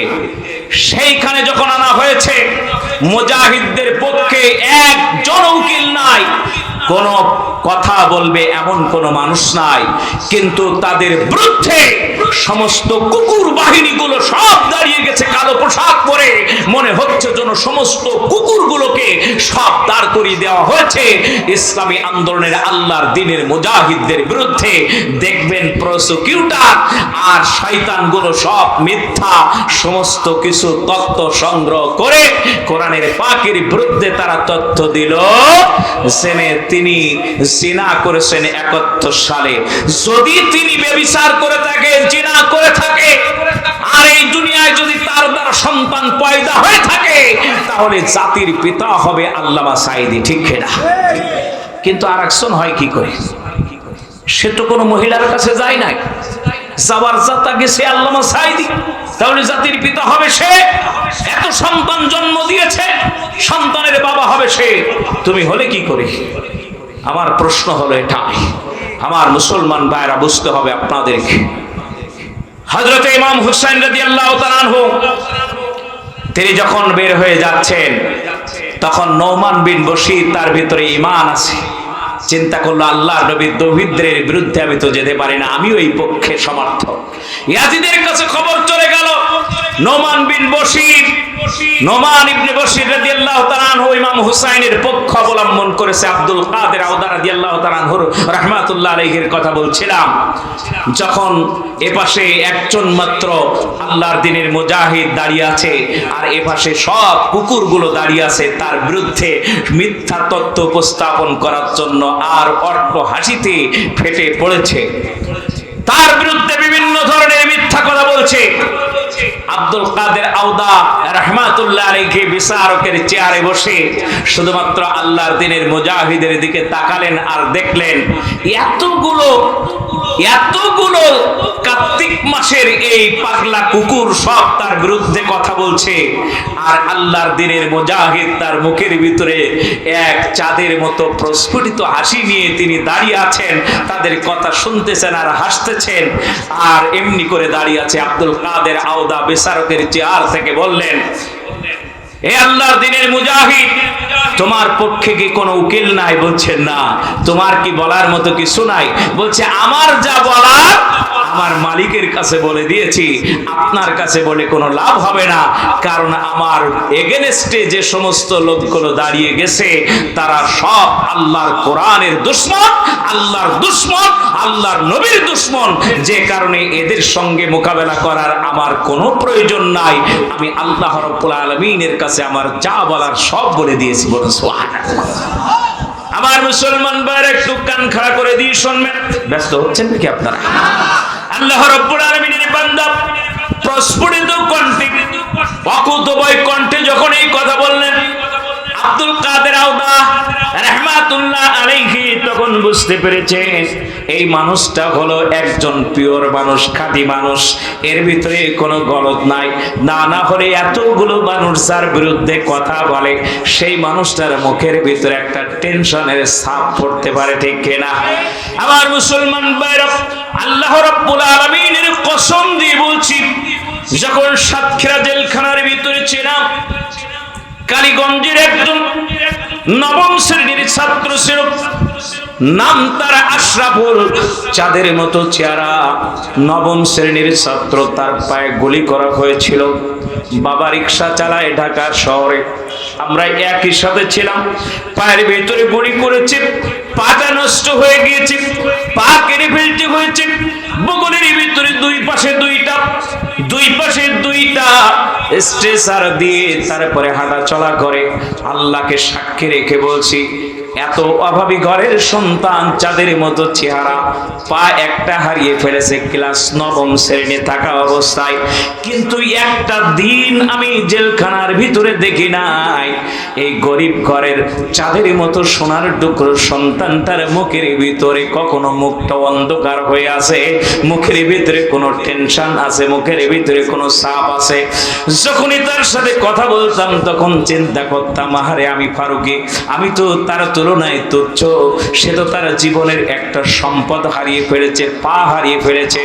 সেইখানে যখন আনা হয়েছে, মুজাহিদদের পক্ষে একজন উকিল নাই, কোনো কথা বলবে এমন কোনো মানুষ নাই, কিন্তু তাদের বিরুদ্ধে সমস্ত কুকুর বাহিনীগুলো সব দাঁড়িয়ে গেছে কালো পোশাক পরে। মনে হচ্ছে যেন সমস্ত কুকুরগুলোকে সব দাঁড় করিয়ে দেওয়া হয়েছে ইসলামী আন্দোলনের আল্লাহর দ্বীনের মুজাহিদদের বিরুদ্ধে। দেখবেন প্রসিকিউটর আর শয়তানগুলো সব মিথ্যা সমস্ত কিছু তথ্য সংগ্রহ করে কোরআনের পাকের বিরুদ্ধে তারা তথ্য দিল। তিনি জিনা করেছেন 71 সালে। যদি তিনি ব্যভিচার করে থাকে, জিনা করে থাকে, আর এই দুনিয়ায় যদি তার দ্বারা সন্তান পয়দা হয়ে থাকে, তাহলে জাতির পিতা হবে আল্লামা সাঈদী, ঠিক না? কিন্তু আরেকজন হয় কি করে? সে তো কোনো মহিলার কাছে যায় নাই, যাবার যাতা গেছে আল্লামা সাঈদী, তাহলে জাতির পিতা হবে সে। এত সন্তান জন্ম দিয়েছে, সন্তানের বাবা হবে সে, তুমি হলে কি করে? আমার প্রশ্ন হলো এটাই, আমার মুসলমান ভাইরা বুঝতে হবে আপনাদেরকে। হযরত ইমাম হুসাইন রাদিয়াল্লাহু তাআলা আনহু তিনি যখন বের হয়ে যাচ্ছেন, তখন নোমান বিন বশীর তার ভিতরে ঈমান আছে। চিন্তা করলো, আল্লাহর নবীর দৌহিত্রের বিরুদ্ধে আমি তো যেতে পারি না, আমিও এই পক্ষে সমর্থক। ইয়াজিদের কাছে খবর চলে গেল, নোমান ইবনে বশীর রাদিয়াল্লাহু তাআলা আনহু ইমাম হুসাইনের পক্ষ অবলম্বন করেছে। আব্দুল কাদের আওদা রাদিয়াল্লাহু তাআলা আনহু রাহমাতুল্লাহ আলাইহির কথা বলছিলাম। যখন এপাশে একজন মাত্র আল্লাহর দ্বীনের মুজাহিদ দাঁড়িয়ে আছে, আর এপাশে সব কুকুরগুলো দাঁড়িয়ে আছে তার বিরুদ্ধে মিথ্যা তথ্য উপস্থাপন করার জন্য, আর অট্ট হাসিতে ফেটে পড়েছে, তার বিরুদ্ধে বিভিন্ন ধরনের মিথ্যা কথা বলছে। আব্দুল কাদের আওদা রাহমাতুল্লাহ আলাইহি বিচারকের চেয়ারে বসে শুধুমাত্র আল্লাহর দ্বীনের মুজাহিদের দিকে তাকালেন আর দেখলেন এতগুলো কার্তিক মাসের এই পাগলা কুকুর সব তার বিরুদ্ধে কথা বলছে, আর আল্লাহর দ্বীনের মুজাহিদ তার মুখের ভিতরে এক চাঁদের মতো প্রস্ফুটিত হাসি নিয়ে তিনি দাঁড়িয়ে আছেন, তাদের কথা শুনতেছেন আর হাসতেছেন, আর এমনি করে দাঁড়িয়ে আছে। আব্দুল কাদের আওদা বিচারকের চেয়ার থেকে বললেন, হে আল্লাহর দ্বীনের মুজাহিদ, তোমার পক্ষে কি কোনো উকিল নাই? বলছেন না। তোমার কি বলার মতো কিছু নাই? বলছে আমার যা বলার আমার মালিকের কাছে বলে দিয়েছি, আপনার কাছে বলে কোনো লাভ হবে না, কারণ আমার এগেনস্টে যে সমস্ত লোকগুলো দাঁড়িয়ে গেছে তারা সব আল্লাহর কোরআনের দুশমন, আল্লাহর দুশমন, আল্লাহর নবীর দুশমন, যে কারণে এদের সঙ্গে মোকাবেলা করার আমার কোনো প্রয়োজন নাই। আমি আল্লাহ রাব্বুল আলামিনের কাছে আমার যা বলার সব বলে দিয়েছি। বলুন সুবহানাল্লাহ। আমার মুসলমান ভাইরা একটু কান খাড়া করে দিয়ে শুনবেন। ব্যস্ত হচ্ছেন নাকি আপনারা? আল্লাহ রাব্বুল আলামিনের বান্দা প্রস্ফুটিত কণ্ঠে, অকুতোভয় কণ্ঠে যখন এই কথা বললেন, আব্দুল কাদের আওদা রাহমাতুল্লাহ আলাইহি তখন বুঝতে পেরেছেন এই মানুষটা হলো একজন পিওর মানুষ, খাঁটি মানুষ, এর ভিতরে কোনো গলদ নাই। না হলে এতগুলো মানুষ যার বিরুদ্ধে কথা বলে, সেই মানুষটার মুখের ভিতরে একটা টেনশনের ছাপ পড়তে পারে, ঠিক কিনা? আমার মুসলমান ভাইরা, আল্লাহ রাব্বুল আলামিনের কসম দিয়ে বলছি, যখন সাতক্ষীরা জেলখানার ভিতরে ছিলাম, কালীগঞ্জের একজন নবম শ্রেণীর ছাত্র ছিল, নাম তার আশরাফুল, চাঁদের মতো চেহারা, নবম শ্রেণীর ছাত্র। তার পায়ে গুলি করা হয়েছিল। বাবা রিক্সা চালায় ঢাকা শহরে, আমরা একই সাথে ছিলাম। পায়ের ভিতরে গুলি করেছে, পাটা নষ্ট হয়ে গিয়েছে, পা কেটে ফেলতে হয়েছে। বগলের ভিতরে দুই পাশে দুইটা স্ট্রেচার দিয়ে তারপরে হাঁটা চলা করে। আল্লাহকে সাক্ষী রেখে বলছি, এত অভাবী ঘরের সন্তান, চাঁদের মতো চেহারা, পা একটা হারিয়ে ফেলেছে ক্লাস নবম শ্রেণী থাকা অবস্থায়, কিন্তু একটা দিন আমি জেলখানার ভিতরে দেখি নাই এই গরিব ঘরের চাঁদের মতো সোনার টুকরো সন্তানটার মুখের ভিতরে কখনো মুখটা অন্ধকার হয়ে আছে, মুখের ভিতরে কোনো টেনশন আছে, মুখের ভিতরে কোনো চাপ আছে। যখনই তার সাথে কথা বলতাম তখন চিন্তা করতাম, আহারে আমি ফারুকি, আমি তো তার তুলনায় তুচ্ছ। সে তো তার জীবনের একটা সম্পদ হারিয়ে ফেলেছে, পা হারিয়ে ফেলেছে,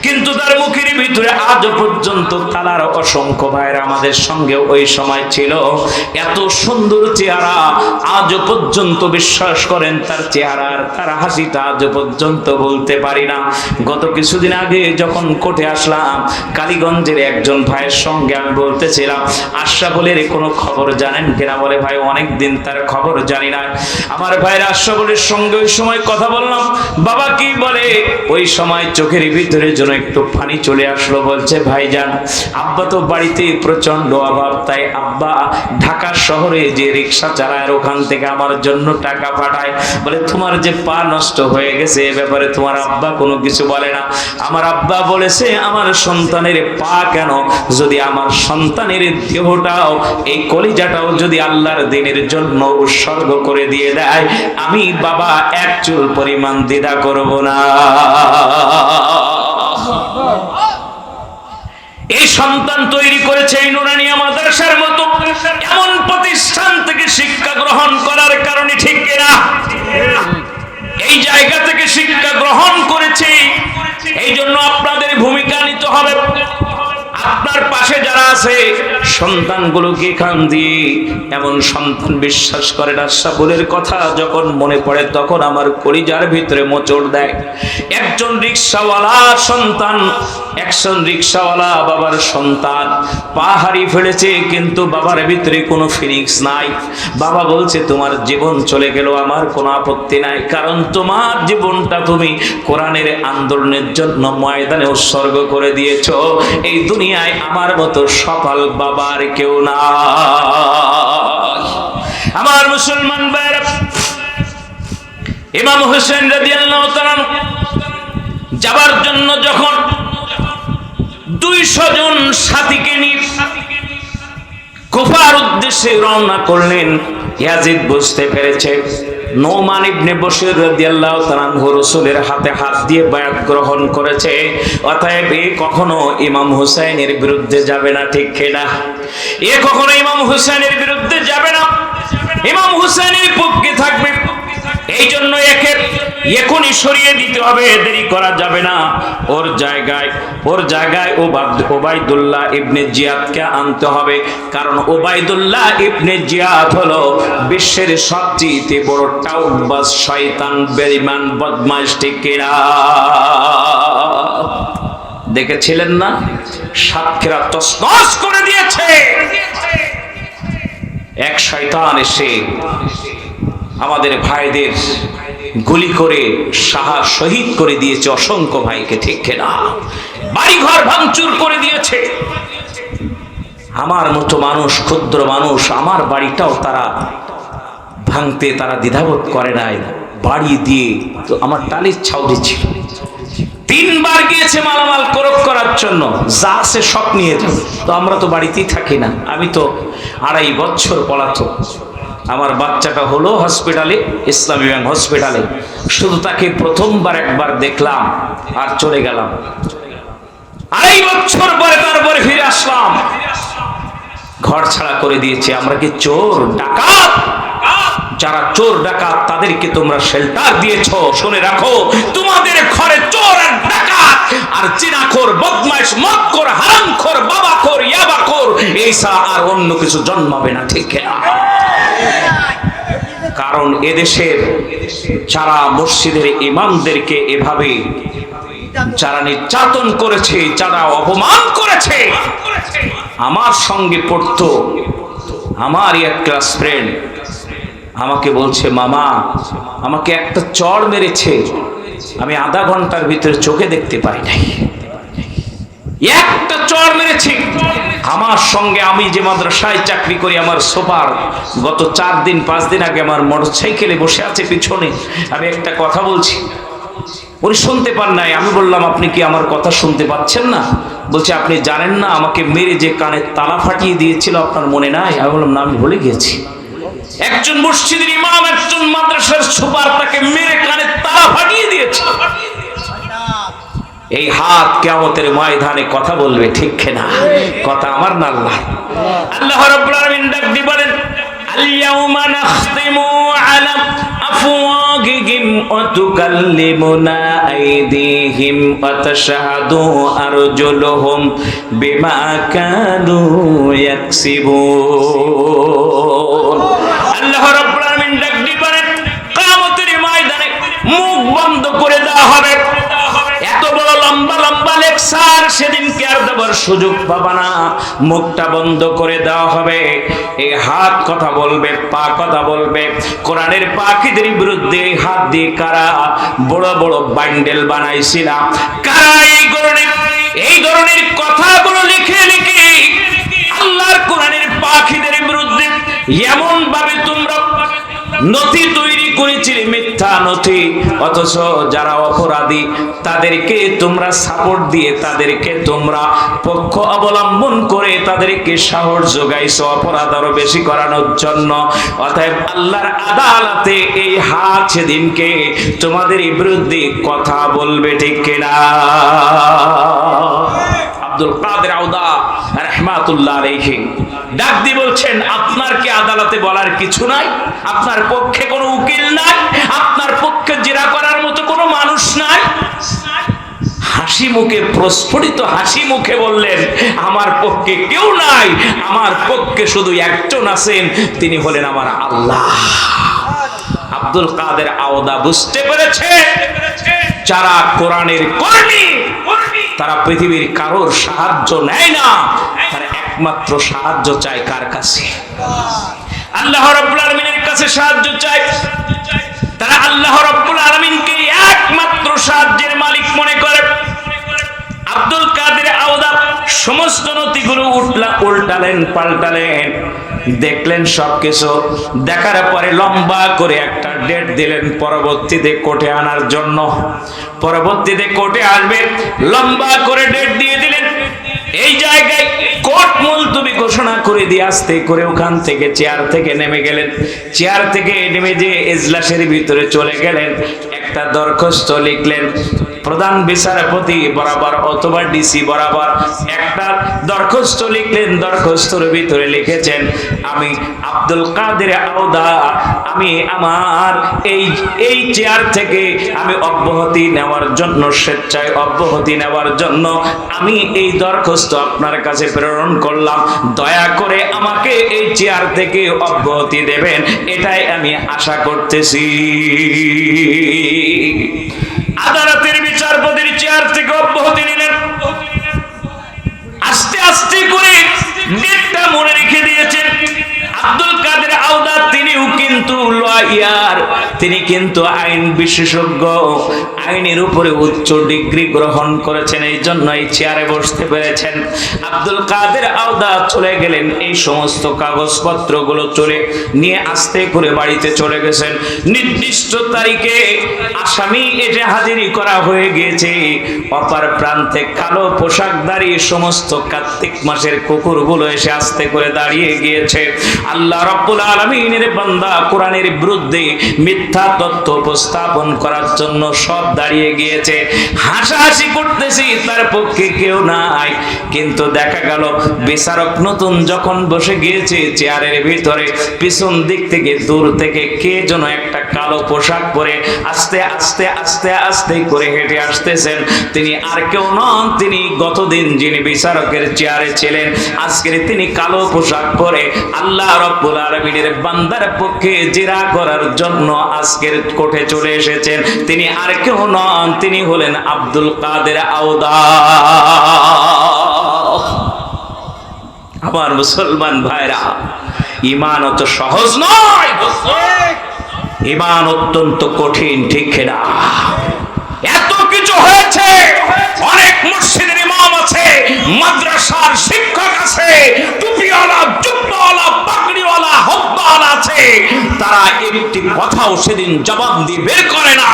কিন্তু তার মুখের ভিতরে আজও পর্যন্ত তার অসংখ্য ভাইরা আমাদের সঙ্গে ওই সময় ছিল। এত সুন্দর চেহারা, আজও পর্যন্ত বিশ্বাস করেন তার চেহারার তার হাসিটা আজও পর্যন্ত বলতে পারি না। গত কিছুদিন আগে যখন কোর্টে আসলাম, কালীগঞ্জের একজন ভাইয়ের সঙ্গে আমি বলতেছিলাম, আশরাফুলের কোনো খবর জানেন কিনা? বলে ভাই অনেকদিন তার খবর জানি না। আমার ভাইয়ের আশরাফুলের সঙ্গে ওই সময় কথা বললাম, বাবা কি বলে? ওই সময় চোখের ভিতরে যেন একটু পানি চলে আসলো। বলছে ভাইজান, আব্বা তো বাড়িতে প্রচন্ড অভাব, তাই আব্বা ঢাকা শহরে যে রিক্সা চালায় ওখান থেকে আমার জন্য টাকা পাঠায়। বলে তোমার যে পা নষ্ট হয়ে গেছে এ ব্যাপারে তোমার আব্বা কোনো কিছু বলে না? আমার আব্বা বলেছে আমার সন্তানের পা কেন, যদি আমার সন্তানের দেহটাও এই কলিজাটাও যদি আল্লাহর দিনের জন্য উৎসর্গ করে দিয়ে দেয়, আমি বাবা এক চুল পরিমাণ দ্বিধা করব না। এই সন্তান তৈরি করেছে এই নুরানিয়া মাদ্রাসার মতো এমন প্রতিষ্ঠান থেকে শিক্ষা গ্রহণ করার কারণে, ঠিক কিনা? এই জায়গা থেকে শিক্ষা গ্রহণ করেছে, এই জন্য আপনাদের ভূমিকা নিতে হবে। আপনার পাশে যারা আছে সন্তানগুলোকে কান দিয়ে এমন সন্তান বিশ্বাস করে না। আশরাফুলের কথা যখন মনে পড়ে তখন আমার কলিজার ভিতরে মোচড় দেয়। একজন রিক্সাওয়ালা সন্তান, একজন রিক্সাওয়ালা বাবার সন্তান, পা হারিয়ে ফেলেছে, কিন্তু বাবার ভিতরে কোনো ফিলিংস নাই। বাবা বলছে তোমার জীবন চলে গেল আমার কোনো আপত্তি নাই, কারণ তোমার জীবনটা তুমি কোরআনের আন্দোলনের জন্য ময়দানে উৎসর্গ করে দিয়েছো। এই দুনিয়ায় আমার মতো সফল বাবার কেউ না। আমার মুসলমান ভাইরা, ইমাম হোসেন রাদিয়াল্লাহু তাআলা যাবার জন্য যখন 200 জন সাথীকে নিয়ে কুফার উদ্দেশ্যে রওনা করলেন, ইয়াজিদ বুঝতে পেরেছে নোমান ইবনে বশির রাদিয়াল্লাহু তাআলা রাসূলের হাতে হাত দিয়ে বায়াত গ্রহণ করেছে, অতএব এ কখনো ইমাম হুসাইনের বিরুদ্ধে যাবে না, ঠিক কিনা? এ কখনো ইমাম হুসাইনের বিরুদ্ধে যাবে না, ইমাম হুসাইনের পক্ষে থাকবে। এই জন্য এখনই সরিয়ে দিতে হবে, দেরি করা যাবে না। ওর জায়গায় ওবায়দুল্লাহ ইবনে জিয়াদকে আনতে হবে, কারণ ওবায়দুল্লাহ ইবনে জিয়াদ হলো বিশ্বের সবচেয়ে বড় টাউটবাজ, শয়তান, বেঈমান, বদমাশ, ঠিক কিনা? দেখেছিলেন না সাতক্ষীরা তছনছ করে দিয়েছে। এক শয়তান এসে আমাদের ভাইদের গুলি করে শহীদ করে দিয়েছে অসংখ্য ভাইকে, ঠিক কিনা? বাড়িঘর ভাঙচুর করে দিয়েছে। আমার মতো মানুষ, ক্ষুদ্র মানুষ, আমার বাড়িটাও তারা ভাঙতে তারা দ্বিধাবোধ করে নাই। বাড়ি দিয়ে তো আমার টালির ছাউনি ছিল, 3 বার গিয়েছে মালামাল ক্রয় করার জন্য, যা আছে সব নিয়ে যাও। তো আমরা তো বাড়িতেই থাকি না। আমি তো 2.5 বছর পলাতক। আমার বাচ্চাটা হলো হসপিটালে, ইসলামী ব্যাংক হসপিটালে। শুধু তাকে প্রথমবার একবার দেখলাম আর চলে গেলাম। 2.5 বছর পরে তারপরে ফিরে আসলাম। ঘর ছাড়া করে দিয়েছে। আমরা কি চোর ডাকাত? যারা চোর ডাকাত তাদেরকে তোমরা শেল্টার দিয়েছো। শুনে রাখো, তোমাদের ঘরে চোর আর ডাকাত আর জিনাখোর, বদমাইশ, মদখোর, হারামখোর, বাবাখোর, ইয়াবাখোর এইসা আর অন্য কিছু জন্মাবে না, ঠিক না? কারণ এদেশের যারা মসজিদের ইমামদেরকে এভাবে যারা নির্যাতন করেছে, যারা অপমান করেছে, আমার সঙ্গে পড়তো আমার এক ক্লাস ফ্রেন্ড, আমাকে বলছে মামা আমাকে একটা চড় মেরেছে, আমি আধা ঘন্টার ভিতরে চোখে দেখতে পাই নাই। একটা চড় মেরেছে আমার সঙ্গে। আমি যে মাদ্রাসায় চাকরি করি, আমার সোপার গত 4-5 দিন আগে আমার মোটরসাইকেলে বসে আছে পিছনে। আমি একটা কথা বলছি, উনি শুনতে পান নাই। আমি বললাম আপনি কি আমার কথা শুনতে পাচ্ছেন না? বলছে আপনি জানেন না আমাকে মেরে যে কানের তালা ফাটিয়ে দিয়েছিল, আপনার মনে নাই? আমি বললাম না, আমি ভুলে গেছি। একজন মসজিদের ইমাম, একজন মাদ্রাসার সুপার তাকে মেরে কানের তালা ফাটিয়ে দিয়েছে। এই হাত কিয়ামতের ময়দানে কথা বলবে, ঠিক না? কথা আমার না আল্লাহ। আল্লাহ রাব্বুল আলামিন ডাক দিয়ে বলেন, আল-ইয়াউমা নাখতিমু আলা আফওয়াহিহিম ওয়া তুকাল্লিমুনা আইদিহিম ওয়া তাশহাদু আরজুলুহুম বিমা কানু ইয়াকসিবুন। আল্লাহ রাব্বুল আলামিন ডাক দিয়ে বলেন, কিয়ামতের ময়দানে মুখ বন্ধ করে দেওয়া হবে। এত বড় লম্বা লম্বা লেকচার সেদিনকে আর দেবার সুযোগ পাবা না, মুখটা বন্ধ করে দেওয়া হবে। এই হাত কথা বলবে, পা কথা বলবে। কোরআনের পাখিদের বিরুদ্ধে হাত দিয়ে কারা বড় বড় বান্ডেল বানাইছিলাম, কারা এই ধরনের কথাগুলো লিখে লিখে আল্লাহর কোরআনের পাখিদের বিরুদ্ধে এমন ভাবে তোমরা নথি তৈরি করেছিলে, মিথ্যা নথি, অথচ যারা অপরাধী তাদেরকে তোমরা সাপোর্ট দিয়ে, তাদেরকে তোমরা পক্ষ অবলম্বন করে তাদেরকে সাহস যোগাইছো অপরাধ আরো বেশি করানোর জন্য। অতএব আল্লাহর আদালতে এই হাত সেদিনকে তোমাদের বিরুদ্ধে কথা বলবে, ঠিক কিনা? আব্দুল কাদের আওদা রাহমাতুল্লাহ আলাইহি ডাক দিয়ে বলছেন, আপনার কি আদালতে বলার কিছু নাই? আপনার পক্ষে কোনো উকিল নাই? আপনার পক্ষে জেরা করার মতো কোনো মানুষ নাই? হাসি মুখে, প্রস্ফুটিত হাসি মুখে বললেন, আমার পক্ষে কেউ নাই, আমার পক্ষে শুধু একজন আছেন, তিনি হলেন আমার আল্লাহ। আব্দুল কাদের আওদা বুঝতে পেরেছে যারা কোরআনের কর্মী তারা পৃথিবীর কারোর সাহায্য নেয় না, তারা একমাত্র সাহায্য চায় কার কাছে? আল্লাহ রাব্বুল আলামিনের কাছে সাহায্য চায়। তারা আল্লাহ রাব্বুল আলামিনকে একমাত্র সাহায্যের মালিক মনে করে। আব্দুল কাদের আওদা সমস্ত নথিগুলো উল্টালেন পাল্টালেন, দেখলেন সবকিছু দেখার পরে লম্বা করে একটা ডেট দিলেন পরবর্তীতে কোর্টে আনার জন্য। পরবর্তীতে কোর্টে আসবে, লম্বা করে ডেট দিয়ে দিলেন। এই জায়গায় কোর্ট মুলতবি ঘোষণা করে দিয়ে আস্তে করে ওখান থেকে চেয়ার থেকে নেমে গেলেন। চেয়ার থেকে নেমে যে এজলাসের ভিতরে চলে গেলেন, একটা দরখাস্ত লিখলেন প্রধান বিচারপতি বরাবর অথবা ডিসি বরাবর একটা দরখাস্ত লিখলেন। দরখাস্তর ভিতরে লিখেছেন, আমি আব্দুল কাদের আওদা, আমি আমার এই চেয়ার থেকে আমি অব্যাহতি নেওয়ার জন্য, স্বেচ্ছায় অব্যাহতি নেওয়ার জন্য আমি এই দরখাস্ত আপনার কাছে প্রেরণ করলাম। দয়া করে আমাকে এই চেয়ার থেকে অব্যাহতি দেবেন, এটাই আমি আশা করতেছি। আদালতের বিচারপতির চেয়ার থেকে অব্যাহতি নিলেন। আস্তে আস্তে করে ডেটটা মনে রেখে দিয়েছেন। আব্দুল কাদের আওদা তিনিও কিন্তু লয়ার, তিনি কিন্তু আইন বিশেষজ্ঞ, আইনের উপরে উচ্চ ডিগ্রি গ্রহণ করেছেন, এই জন্য এই চেয়ারে বসতে পেরেছেন। আব্দুল কাদের আওদা চলে গেলেন, এই সমস্ত কাগজপত্রগুলো চলে নিয়ে আস্তে করে বাড়িতে চলে গেছেন। নির্দিষ্ট তারিখে আসামি এসে হাজিরি করা হয়ে গিয়েছে। অপর প্রান্তে কালো পোশাকধারী সমস্ত কার্তিক মাসের কুকুরগুলো এসে আস্তে করে দাঁড়িয়ে গিয়েছে। আল্লাহ রাব্বুল আলামিনের বান্দা কোরআনের বিরুদ্ধে মিথ্যা তথ্য উপস্থাপন করার জন্য সব দাঁড়িয়ে গিয়েছে। হাসাহাসি করতেছি, তার পক্ষে কেউ নাই। কিন্তু দেখা গেল বিচারক নতুন যখন বসে গিয়েছে চেয়ারের ভিতরে, পিছন দিক থেকে দূর থেকে কে যেন একটা কালো পোশাক পরে আস্তে আস্তে আস্তে আস্তে করে হেঁটে আসতেছেন। তিনি আর কেউ নন, তিনি গতদিন যিনি বিচারকের চেয়ারে ছিলেন, আজকের তিনি কালো পোশাক পরে আল্লাহ রাব্বুল আলামিনের বান্দার পক্ষে জিরা করার জন্য আজকের কোর্টে চলে এসেছেন। তিনি আর কেউ নন, তিনি হলেন আব্দুল কাদের আওদা। আমার মুসলমান ভাইরা, ঈমান অত সহজ নয়, ঈমান অত্যন্ত কঠিন, ঠিক না? এত কিছু হয়েছে, অনেক মসজিদের ইমাম আছে, মাদ্রাসার শিক্ষক আছে, টুপিওয়ালা, জুব্বাওয়ালা, পাগড়িওয়ালা, হব্বাওয়ালা আছে, তারা একটি কথাও সেদিন জবাব দিয়ে বের করে না।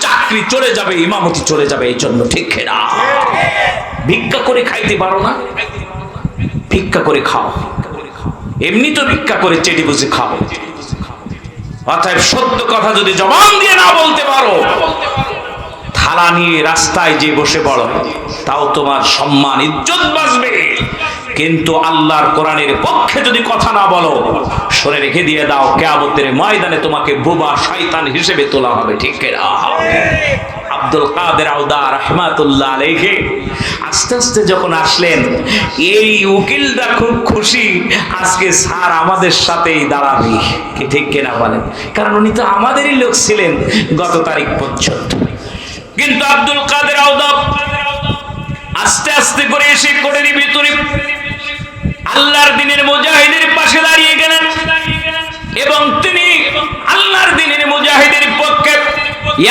চাকরি চলে যাবে, ইমামতি চলে যাবে, এই জন্য, ঠিক না? ভিক্ষা করে খাইতে পারো না, ভিক্ষা করে খাও। এমনি তো ভিক্ষা করে চেটে বসে খাও। অতএব সত্য কথা যদি জবান দিয়ে না বলতে পারো, থালা নিয়ে রাস্তায় যে বসে পড়ো, তাও তোমার সম্মান ইজ্জত বাঁচবে। কিন্তু আল্লাহর কোরআনের পক্ষে যদি কথা না বলো, শুনে রেখে দিয়ে দাও, কিয়ামতের ময়দানে তোমাকে বোবা শয়তান হিসেবে তোলা হবে। ঠিক কিনা? আব্দুল কাদের আওদা রাহমাতুল্লাহ আলাইহি আস্তে আস্তে যখন আসলেন, এই উকিলটা খুব খুশি, আজকে স্যার আমাদের সাথেই দাঁড়াবে। কি ঠিক কিনা বলেন? কারণ উনি তো আমাদেরই লোক ছিলেন গত তারিখ পর্যন্ত। কিন্তু আব্দুল কাদের আওদা আস্তে আস্তে করে এসে কোটের ভিতরে আল্লাহর দ্বীনের মুজাহিদের পাশে দাঁড়িয়ে গেলেন এবং তিনি আল্লাহর দ্বীনের মুজাহিদের পক্ষে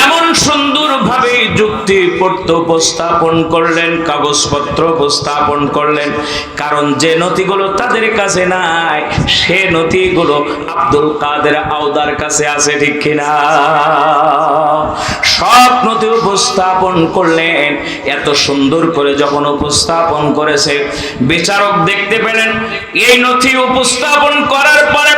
এমন সুন্দরভাবে যুক্তিপত্র উপস্থাপন করলেন, কাগজপত্র উপস্থাপন করলেন। কারণ যে নথিগুলো তাদের কাছে নাই, সে নথিগুলো আব্দুল কাদের আওদার কাছে আছে। ঠিক কিনা? সব নথি উপস্থাপন করলেন। এত সুন্দর করে যখন উপস্থাপন করেছে, বিচারক দেখতে পেলেন এই নথি উপস্থাপন করার পরে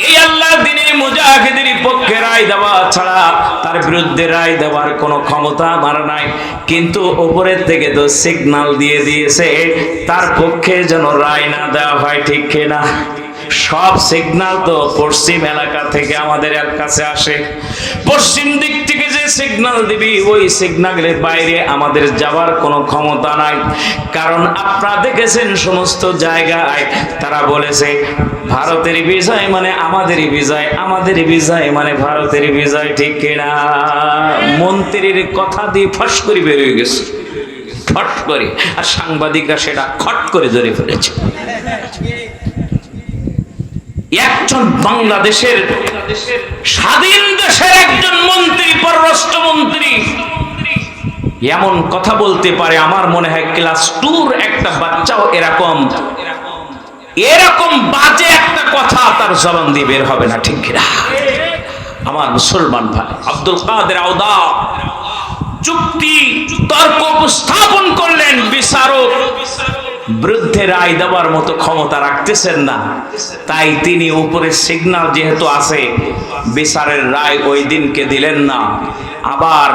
এই আল্লাহর দ্বীনের মুজাহিদের পক্ষে রায় দেওয়া ছাড়া তার বিরুদ্ধে রায় দেওয়ার কোনো ক্ষমতা আমার নাই। কিন্তু উপরের থেকে তো সিগন্যাল দিয়ে দিয়েছে তার পক্ষে যেন রায় না দেওয়া হয়। ঠিক কিনা? সব সিগন্যাল তো পশ্চিম এলাকা থেকে আমাদের কাছে আসে। পশ্চিম দিক থেকে যে সিগন্যাল দিবি, ওই সিগন্যালের বাইরে আমাদের যাওয়ার কোনো ক্ষমতা নাই। কারণ আপনারা দেখেছেন সমস্ত জায়গায় তারা বলেছে ভারতের বিজয় মানে আমাদেরই বিজয়, আমাদের বিজয় মানে ভারতের বিজয়। ঠিক কিনা? মন্ত্রীর কথা দিয়ে ফস করে বেরিয়ে গেছে, ফট করে, আর সাংবাদিকরা সেটা খট করে ধরে ফেলেছে। একজন বাংলাদেশের স্বাধীন দেশের একজন মন্ত্রী, পররাষ্ট্রমন্ত্রী এমন কথা বলতে পারে, আমার মনে হয় ক্লাস 2 একটা বাচ্চাও এরকম বাজে একটা কথা তার জবান দিয়ে বের হবে না। ঠিক কিনা? আমার মুসলমান ভাই, আব্দুল কাদের আওদা যুক্তি তর্ক উপস্থাপন করলেন। বিচারক বিরুদ্ধে রায় দেওয়ার মতো ক্ষমতা রাখতেছেন না, তাই তিনি উপরে সিগন্যাল যেহেতু আছে, বিচারের রায় ওই দিনকে দিলেন না, আবার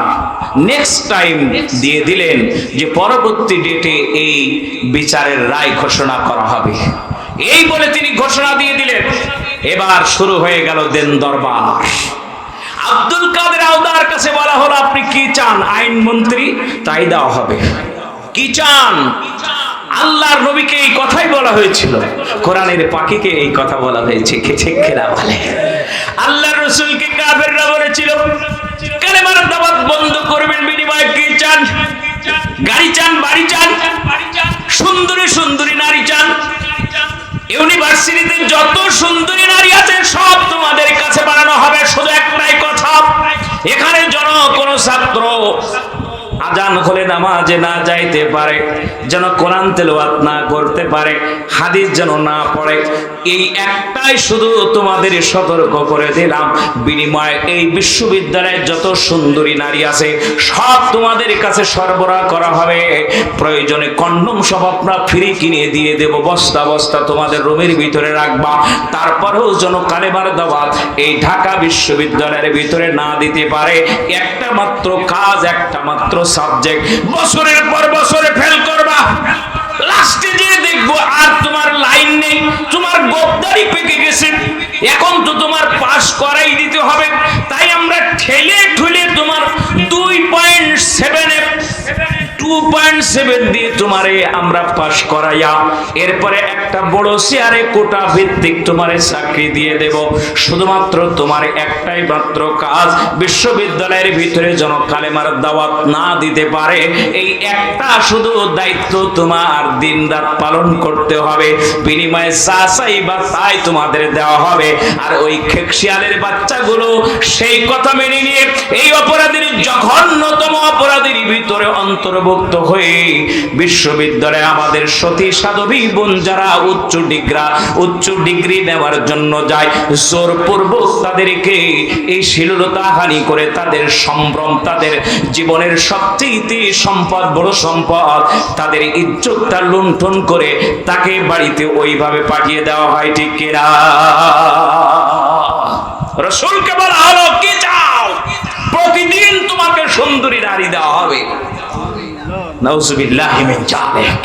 নেক্সট টাইম দিয়ে দিলেন যে পরবর্তী ডেটে এই বিচারের রায় ঘোষণা করা হবে। এই বলে তিনি ঘোষণা দিয়ে দিলেন। এবার শুরু হয়ে গেল দেন দরবার। আব্দুল কাদের আওদার কাছে বলা হলো, আপনি কি চান? আইন মন্ত্রী, তাই দেওয়া হবে। কি চান? আল্লাহর নবীকে এই কথাই বলা হয়েছিল, কোরআনের পাখিকে এই কথা বলা হয়েছে। কে ঠিক কিনা বলে? আল্লাহর রাসূলকে কাফেররা বলেছিল কালেমার দাওয়াত বন্ধ করবেন, বিনিময়ে কি চান? গাড়ি চান, বাড়ি চান, সুন্দরী সুন্দরী নারী চান। ইউনিভার্সিটিতে যত সুন্দরী নারী আছে সব তোমাদের কাছে বানানো হবে। শুধু একটাই কথা, এখানে যেন কোনো ছাত্র আজান হলে নামাজে না যাইতে পারে, যেন কোরআন তেলাওয়াত না করতে পারে, হাদিস যেন না পড়ে। এই একটাই শুধু তোমাদের সতর্ক করে দিলাম। বিনিময়ে এই বিশ্ববিদ্যালয়ে যত সুন্দরী নারী আছে সব তোমাদের কাছে সরবরাহ করা হবে। প্রয়োজনে কন্ডম সব আমরা ফ্রি কিনে দিয়ে দেব, বস্তা বস্তা তোমাদের রুমের ভিতরে রাখবা। তারপরেও যেন কালেমার দাওয়াত এই ঢাকা বিশ্ববিদ্যালয়ের ভিতরে না দিতে পারে। একটা মাত্র কাজ, একটা মাত্র সাবজেক্ট, বছরের পর বছরে ফেল করবা, লাস্টে যে দেখবো আর তোমার লাইন নেই, তোমার গোপদারি পেকে গেছে, এখন তো তোমার পাস করাই দিতে হবে। তাই আমরা ঠেলে ঠুলে তোমার 2.7 দিয়ে তোমারে আমরা পাস করাইয়া এরপরে একটা বড় শেয়ারে কোটা ভিত্তিক তোমারে চাকরি দিয়ে দেব। শুধুমাত্র তোমার একটাই মাত্র কাজ, বিশ্ববিদ্যালয়ের ভিতরে যেন কালেমার দাওয়াত না দিতে পারে। এই একটা শুধু দায়িত্ব তোমার দিনরাত পালন করতে হবে। বিনিময়ে যা চাইবা তাই তোমাদের দেওয়া হবে। আর ওই খেকশিয়ালের বাচ্চাগুলো সেই কথা মেনে নিয়ে এই অপরাধীর জঘন্যতম অপরাধীর ভিতরে অন্তর্ভুক্ত হয়ে বিশ্ববিদ্যালয়ে আমাদের সতী সাধবী বোন যারা উচ্চ ডিগ্রি নেওয়ার জন্য যায়, জোরপূর্বক তাদেরকে এই শ্লীলতাহানি করে তাদের সম্ভ্রম, তাদের জীবনের সবচেয়ে সম্পদ, বড় সম্পদ, তাদের ইজ্জতটা লুণ্ঠন করে তাকে বাড়িতে ওইভাবে পাঠিয়ে দেওয়া হয়। ঠিক কিনা? রাসূলকে বলা হলো, কি চাও? প্রতিদিন তোমাকে সুন্দরী নারী দেওয়া হবে। নাউজুবিল্লাহি মিন যালিক।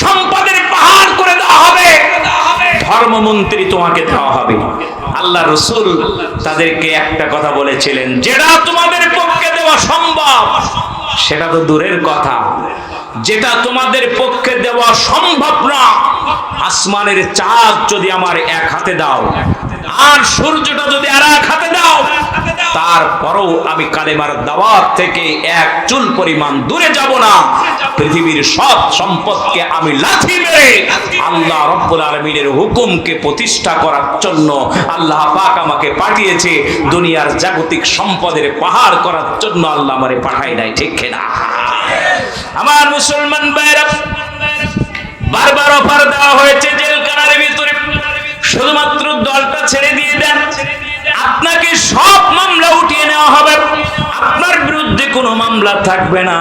সম্পদের পাহাড় করে দেওয়া হবে, ধর্মমন্ত্রী তোমাকে দেওয়া হবে। আল্লাহ রাসূল তাদেরকে একটা কথা বলেছিলেন, যেটা তোমাদের পক্ষে দেওয়া সম্ভব সেটা তো দূরের কথা, যেটা তোমাদের পক্ষে দেওয়া সম্ভব না, আসমানের চাঁদ যদি আমার এক হাতে দাও আর সূর্যটা যদি আর এক হাতে দাও, তারপরও আমি কালেমার দাওয়াত থেকে এক চুল পরিমাণ দূরে যাব না। পৃথিবীর সব সম্পদকে আমি লাথি মেরে আল্লাহ রাব্বুল আলামিনের হুকুমকে প্রতিষ্ঠা করার জন্য আল্লাহ পাক আমাকে পাঠিয়েছে। দুনিয়ার জাগতিক সম্পদের পাহাড় করার জন্য আল্লাহ আমারে পাঠায় নাই, ঠিক না? আমার মুসলমান ভাইরা, বারবার অফার দেওয়া হয়েছে জেলখানার ভিতরে, শুধুমাত্র দলটা ছেড়ে দিয়ে দেন, আপনাকে সব মামলা উঠিয়ে নেওয়া হবে, আপনার বিরুদ্ধে কোনো মামলা থাকবে না,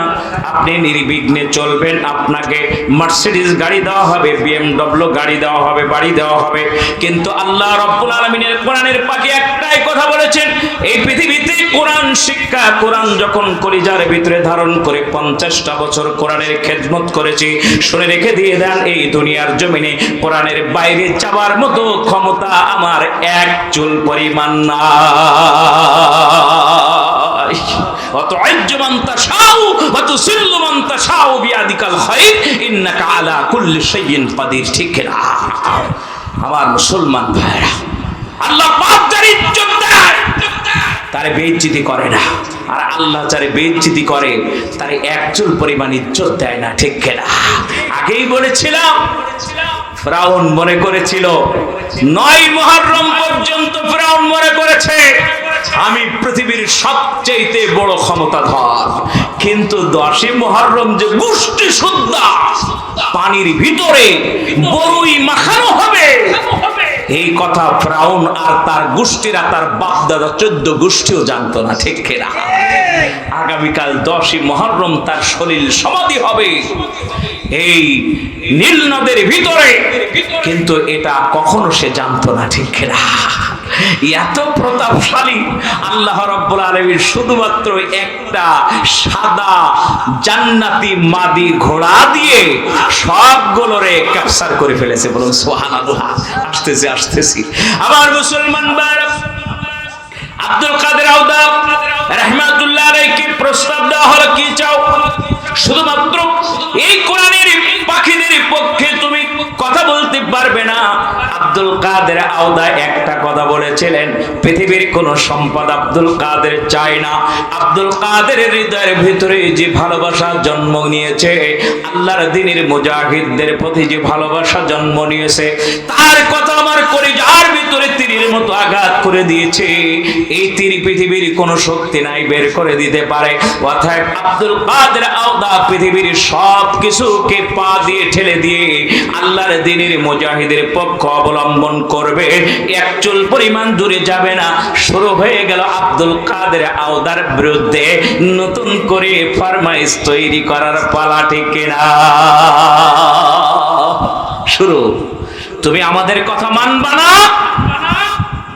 আপনি নির্বিঘ্নে চলবেন, আপনাকে মার্সিডিজ গাড়ি দেওয়া হবে, BMW গাড়ি দেওয়া হবে, বাড়ি দেওয়া হবে। কিন্তু আল্লাহ রাব্বুল আলামিনের কোরআনের পাকে একটাই কথা বলেছেন, এই পৃথিবীতে কোরআন শিক্ষা, কোরআন যখন কলিজার ভিতরে ধারণ করে 50টা বছর কোরআনের খেদমত করেছি, শুনে রেখে দিয়ে দেন, এই দুনিয়ার জমিনে কোরআনের বাইরে যাবার মতো ক্ষমতা আমার এক চুল পরিমাণ নাই। ওয়াতু'ইজ্জু মান তাশাউ ওয়া তুযিল্লু মান তাশাউ বিয়াদিকাল খায়র ইন্নাকা আলা কুল্লি শাইইন কাদির, ঠিক না? আমার মুসলমান ভাইরা, আল্লাহ পাক যার ইজ্জত দেয় তারে বেইজ্জতি করে না, আর আল্লাহ যারে বেইজ্জতি করে তারে এক চুল পরিমাণ ইজ্জত দেয় না, ঠিক না? আগেই বলেছিলাম, ফিরআউন মনে করেছিল 9 মুহররম পর্যন্ত ফিরআউন মনে করেছে আমি পৃথিবীর সবচেয়ে বড় ক্ষমতাধর, কিন্তু 10 মুহররম যে গোষ্ঠী সুদ্ধা পানির ভিতরে বড়ই মাখানো হবে, এই কথা ফিরআউন আর তার গোষ্ঠীরা, তার বাপ দাদা 14 গোষ্ঠীও জানতো না, ঠিক না? আগামীকাল 10 মুহররম তার সলিল সমাধি হবে এই নীল নদের ভিতরে, কিন্তু এটা কখনো সে জানতো না, ঠিক না? এত প্রতাপশালী আল্লাহ রাব্বুল আলামিন শুধুমাত্র একটা সাদা জান্নাতি মাদি ঘোড়া দিয়ে সবগুলোরে ক্যাপচার করে ফেলেছে। বলুন সুবহানাল্লাহ। আসতেছি আমার মুসলমান ভাইরা, আব্দুল কাদের আওদা রাহমাতুল্লাহ আলাইহি প্রস্তাব দেওয়া হলো, কি চাও? শুধুমাত্র এই কোরআনের পাখিদের পক্ষে তুমি কথা বলতে পারবে না। আব্দুল কাদের আওদা একটা কথা বলেছিলেন, পৃথিবীর কোন সম্পদ আব্দুল কাদের চায় না। আব্দুল কাদের হৃদয়ের ভিতরে যে ভালোবাসা জন্ম নিয়েছে, আল্লাহর দ্বীনের মুজাহিদদের প্রতি যে ভালোবাসা জন্ম নিয়েছে, তার কথা আমার কলিজার ভিতরে তীরের মতো আঘাত করে দিয়েছে। এই তীর পৃথিবীর কোনো শক্তি নাই বের করে দিতে পারে। অর্থাৎ আব্দুল কাদের আওদা পৃথিবীর সব কিছুকে পা দিয়ে ঠেলে দিয়ে আল্লাহর দ্বীনের মুজাহিদের পক্ষ অবলম্বন করবে, এক চুল পরিমাণ দূরে যাবে না। শুরু হয়ে গেল আব্দুল কাদের আওদার বিরুদ্ধে নতুন করে ফরমাইশ তৈরি করার পালা, ঠিক না? শুরু, তুমি আমাদের কথা মানবা না,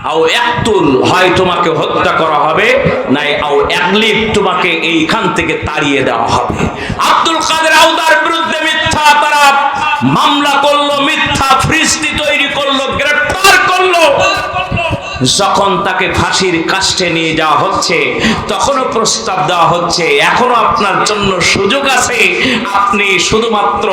আও একতুল, হয় তোমাকে হত্যা করা হবে, নাই আও একলিপ, তোমাকে এইখান থেকে তাড়িয়ে দেওয়া হবে। আব্দুল কাদের আওদার বিরুদ্ধে মিথ্যা তারা মামলা করলো, মিথ্যা ফ্রিস্তি তৈরি করলো, গ্রেফতার করলো। যখন তাকে ফাঁসির কাস্টে নিয়ে যাওয়া হচ্ছে, তখনও প্রস্তাব দেওয়া হচ্ছে, এখনো আপনার জন্য সুযোগ আছে, আপনি শুধুমাত্র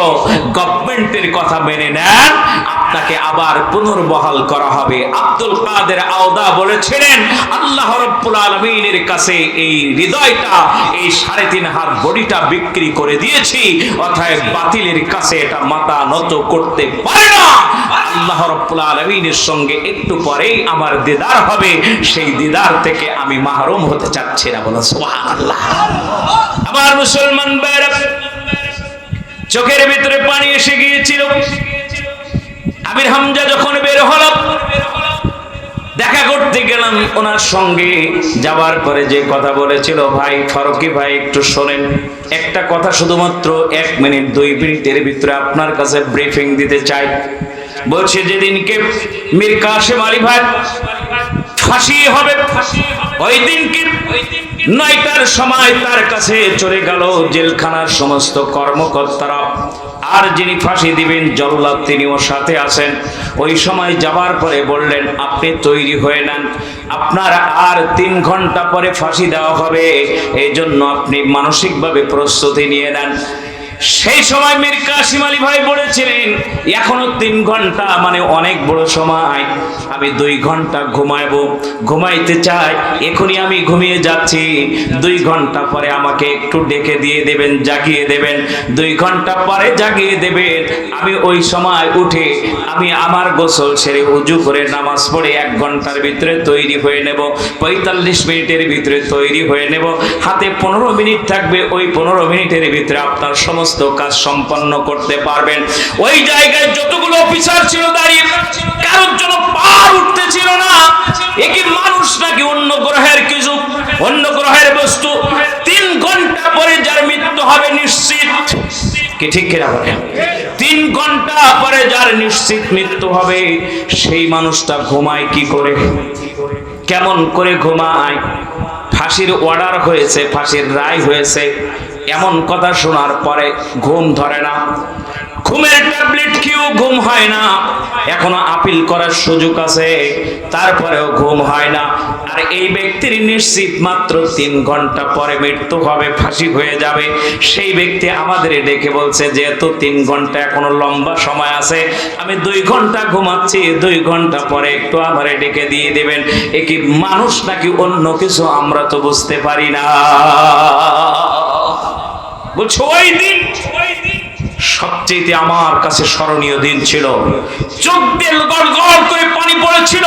গভর্নমেন্টের কথা মেনে নেন, আপনাকে আবার পুনর্বহাল করা হবে। আব্দুল কাদের আওদা বলেছিলেন, আল্লাহ রাব্বুল আলামিনের কাছে এই হৃদয়টা, এই 3.5 হাত বডিটা বিক্রি করে দিয়েছি, অতএব বাতিলের কাছে এটা মাথা নত করতে পারে না। আল্লাহ রাব্বুল আলামিনের সঙ্গে একটু পরেই আমার দিদার হবে, সেই দিদার থেকে আমি মাহরুম হতে চাচ্ছি না। বলো সুবহানাল্লাহ। আমার মুসলমান ভাইরা, চোখের ভিতরে পানি এসে গিয়েছিল। আমির হামজা যখন বের হলো, দেখা করতে গেলাম ওনার সঙ্গে, যাওয়ার পরে যে কথা বলেছিল, ভাই ফারুকী ভাই একটু শোনেন, একটা কথা শুধুমাত্র 1 মিনিট 2 মিনিটের ভিতরে আপনার কাছে ব্রিফিং দিতে চাই। বলছে যেদিনকে মীর কাসেম আলী ভাই ফাঁসি হবে, ওই দিনকে 9টার সময় তার কাছে চলে গেল জেলখানার সমস্ত কর্মকর্তারা। আর যিনি ফাঁসি দিবেন জল্লাদ তিনিও সাথে আছেন। ওই সময় যাবার পরে বললেন, আপনি তৈরি হয়ে নেন, আপনার আর 3 ঘন্টা পরে ফাঁসি দেওয়া হবে, এই জন্য আপনি মানসিকভাবে প্রস্তুতি নিয়ে নেন। সেই সময় মীর কাসেম আলী ভাই বলেছিলেন, এখনো 3 ঘন্টা মানে অনেক বড় সময়, আমি 2 ঘন্টা ঘুমাইতে চাই, এখনই আমি ঘুমিয়ে যাচ্ছি, 2 ঘন্টা পরে আমাকে একটু ডেকে দিয়ে দেবেন, জাগিয়ে দেবেন, 2 ঘন্টা পরে জাগিয়ে দেবেন, আমি ওই সময় উঠে আমি আমার গোসল সেরে উজু করে নামাজ পড়ে 1 ঘন্টার ভিতরে তৈরি হয়ে নেব, 45 মিনিটের ভিতরে তৈরি হয়ে নেব, হাতে 15 মিনিট থাকবে, ওই 15 মিনিটের ভিতরে আপনার সমস্ত কাজ সম্পন্ন করতে পারবেন। ওই জায়গায় যতগুলো অফিসার ছিল দাঁড়িয়ে, কারোর জন্য পার উঠতে ছিল না। একই মানুষ নাকি অন্য গ্রহের কিছু, অন্য গ্রহের বস্তু। 3 ঘন্টা পরে যার মৃত্যু হবে নিশ্চিত, কি ঠিক কিনা বলেন? 3 ঘন্টা পরে যার নিশ্চিত মৃত্যু হবে, সেই মানুষটা ঘুমায় কি করে, কেমন করে ঘুমায়? ফাঁসির অর্ডার হয়েছে, ফাঁসির রায় হয়েছে, এমন কথা শোনার পরে ঘুম ধরে না, ঘুমের ট্যাবলেট খেয়েও ঘুম হয় না, এখনো আপিল করার সুযোগ আছে, তারপরেও ঘুম হয় না। আর এই ব্যক্তির নিশ্চিত মাত্র 3 ঘন্টা পরে মৃত্যু হবে, ফাঁসি হয়ে যাবে। সেই ব্যক্তি আমাদের ডেকে বলছে, যেহেতু 3 ঘন্টা এখনো লম্বা সময় আছে, আমি 2 ঘন্টা ঘুমাচ্ছি, 2 ঘন্টা পরে একটু আমারে ডেকে দিয়ে দেবেন। এ কি মানুষ নাকি অন্য কিছু, আমরা তো বুঝতে পারি না। বলছো ওই দিন সবচেয়ে আমার কাছে স্মরণীয় দিন ছিল, চোখ দিয়ে গড় গড় করে পানি পড়েছিল।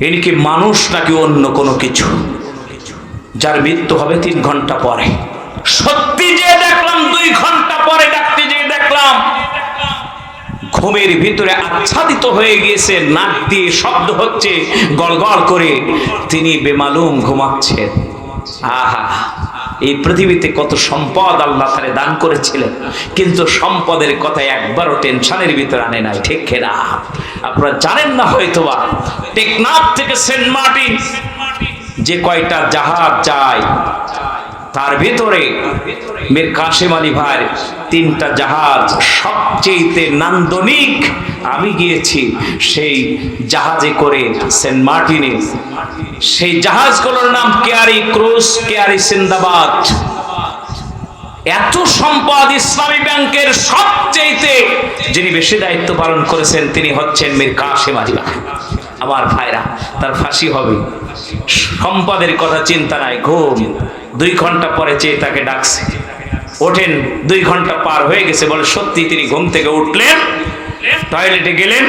ইনি কি মানুষ নাকি অন্য কোনো কিছু, যার মৃত্যু হবে 3 ঘন্টা পরে? সত্যি যে দেখলাম 2 ঘন্টা পরে, ডাকতে যে দেখলাম ঘুমের ভিতরে আচ্ছাদিত হয়ে গিয়েছে, নাক দিয়ে শব্দ হচ্ছে গড় গড় করে, তিনি বেমালুম ঘুমাচ্ছেন। আহা, এই পৃথিবীতে কত সম্পদ আল্লাহ তাআলা দান করেছিলেন, কিন্তু সম্পদের কথা একবারও টেনশনের ভিতরে আনে নাই, ঠিক কিনা? আপনারা জানেন না হয়তোবা, টেকনাফ থেকে সেন্ট মার্টিন যে কয়টা জাহাজ যায়, তার ভিতরে মীর কাসেম আলী ভাইয়ের 3টা জাহাজ সবচেয়ে নান্দনিক। আমি গিয়েছি সেই জাহাজে করে সেন্ট মার্টিনে, সেই জাহাজগুলোর নাম কেয়ারি ক্রুজ, কেয়ারি সিন্দাবাদ। এত সম্পদ ইসলামী ব্যাংকের সবচেয়ে যিনি বেশি দায়িত্ব পালন করেছেন, তিনি হচ্ছেন মীর কাসেম আলী ভাই। আমার ভাইরা, তার ফাঁসি হবে, সম্পদের কথা চিন্তা নাই, ঘুম। 2 ঘন্টা পরে চেয়ে তাকে ডাকছে, ওঠেন, 2 ঘন্টা পার হয়ে গেছে। বলে সত্যি তিনি ঘুম থেকে উঠলেন, টয়লেটে গেলেন,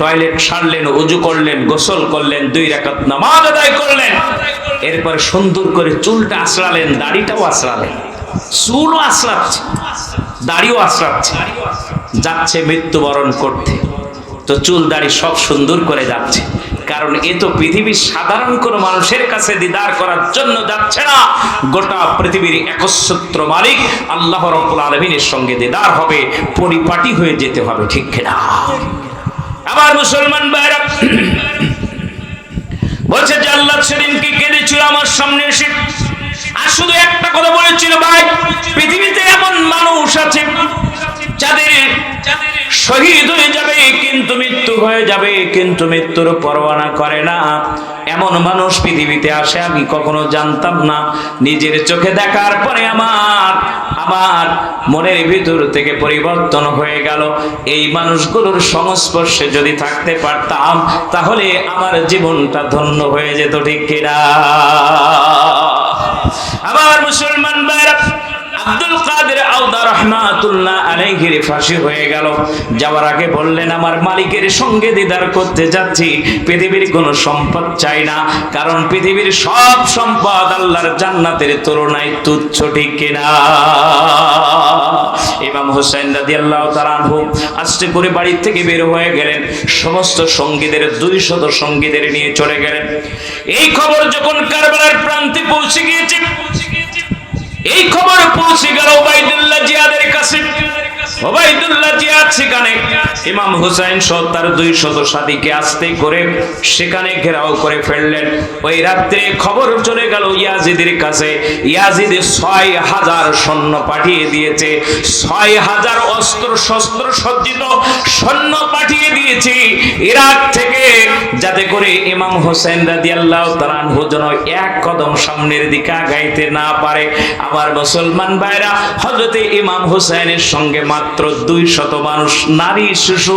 টয়লেট সারলেন, উজু করলেন, গোসল করলেন, 2 রাকাত নামাজ আদায় করলেন, এরপরে সুন্দর করে চুলটা আঁচড়ালেন, দাড়িটাও আঁচড়ালেন, চুলও আঁচড়াচ্ছে, দাড়িও আঁচড়াচ্ছে, যাচ্ছে মৃত্যুবরণ করতে। তো চুল দাড়ি সব সুন্দর করে যাচ্ছে, কারণ এ তো পৃথিবীর সাধারণ কোন মানুষের কাছে দিদার করার জন্য যাচ্ছে না, গোটা পৃথিবীর একচ্ছত্র মালিক আল্লাহ রাব্বুল আলামিনের সঙ্গে দিদার হবে, পরিপাটি হয়ে যেতে হবে, ঠিক কিনা? আমার মুসলমান ভাইরা বলছে যে আল্লাহ সেদিন কি কেঁদেছিল আমার সামনে এসে, আর শুধু একটা কথা বলেছিল, ভাই পৃথিবীতে এমন মানুষ আছে যাদের শহীদ হয়ে যাবে কিন্তু মৃত্যু হয়ে যাবে, কিন্তু মৃত্যুর পরোয়া করে না। এমন মানুষ পৃথিবীতে আসে আমি কখনো জানতাম না। নিজের চোখে দেখার পরে আমার মনের ভিতর থেকে পরিবর্তন হয়ে গেল। এই মানুষগুলোর সংস্পর্শে যদি থাকতে পারতাম, তাহলে আমার জীবনটা ধন্য হয়ে যেত, ঠিক কিনা? আমার মুসলমান ভাইরা, আব্দুল কাদের আওদা রাহমাতুল্লাহ আলাইহির ফাঁসি হয়ে গেল। যাওয়ার আগে বললেন, আমার মালিকের সঙ্গে দিদার করতে যাচ্ছি, পৃথিবীর কোনো সম্পদ চাই না, কারণ পৃথিবীর সব সম্পদ আল্লাহর জান্নাতের তুলনায় তুচ্ছ, ঠিক কিনা? ইমাম হোসেন রাদিয়াল্লাহু তাআলা আনহু আস্তে করে বাড়ি থেকে বের হয়ে গেলেন, সমস্ত সঙ্গীদের 200 সঙ্গীদের নিয়ে চলে গেলেন। এই খবর যখন কারবালার প্রান্তে পৌঁছে গিয়েছে, এই খবর পৌঁছে গেল উবাইদুল্লাহ জিয়াদের কাছে। ওবাইদুল্লাহ জিয়াদ সেখানে ইমাম হুসাইন সহ তার 200 সাথীকে আস্তে করে সেখানে ঘেরাও করে ফেললেন। ওই রাত্রে খবর চলে গেল ইয়াজিদের কাছে, ইয়াজিদ 6000 সৈন্য পাঠিয়ে দিয়েছে, 6000 অস্ত্র শস্ত্র সজ্জিত সৈন্য পাঠিয়ে দিয়েছে ইরাক থেকে, যাতে করে ইমাম হুসাইন রাদিয়াল্লাহু তাআলা আনহু যেন এক কদম সামনের দিকে আগাইতে না পারে। আমার মুসলমান ভাইরা, হযরতে ইমাম হুসাইনের সঙ্গে মাত্র 200 মানুষ, নারী শিশু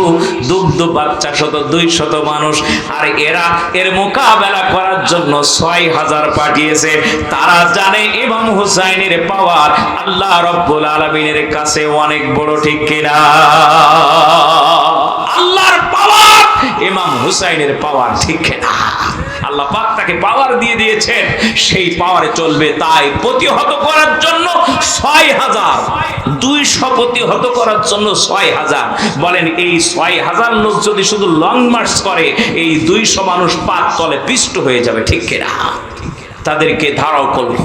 দুগ্ধ বাচ্চা শত 200 মানুষ, আর এরা এর মোকাবেলা করার জন্য 6000 পাঠিয়েছে। তারা জানে ইমাম হুসাইনের পাওয়ার আল্লাহ রাব্বুল আলামিনের কাছে অনেক বড়, ঠিক কিনা? আল্লাহর পাওয়ার ইমাম হুসাইনের পাওয়ার, ঠিক কিনা? আল্লাহ পাক তাকে পাওয়ার দিয়ে দিয়েছেন, সেই পাওয়ারে চলবে। তাই প্রতিহত করার জন্য 6000, 200 প্রতিহত করার জন্য 6000। বলেন এই 6000 লোক যদি শুধু লং মার্চ করে, এই 200 মানুষ পাক তলে পিষ্ট হয়ে যাবে, ঠিক কিনা? তাদেরকে ধারাও করলো,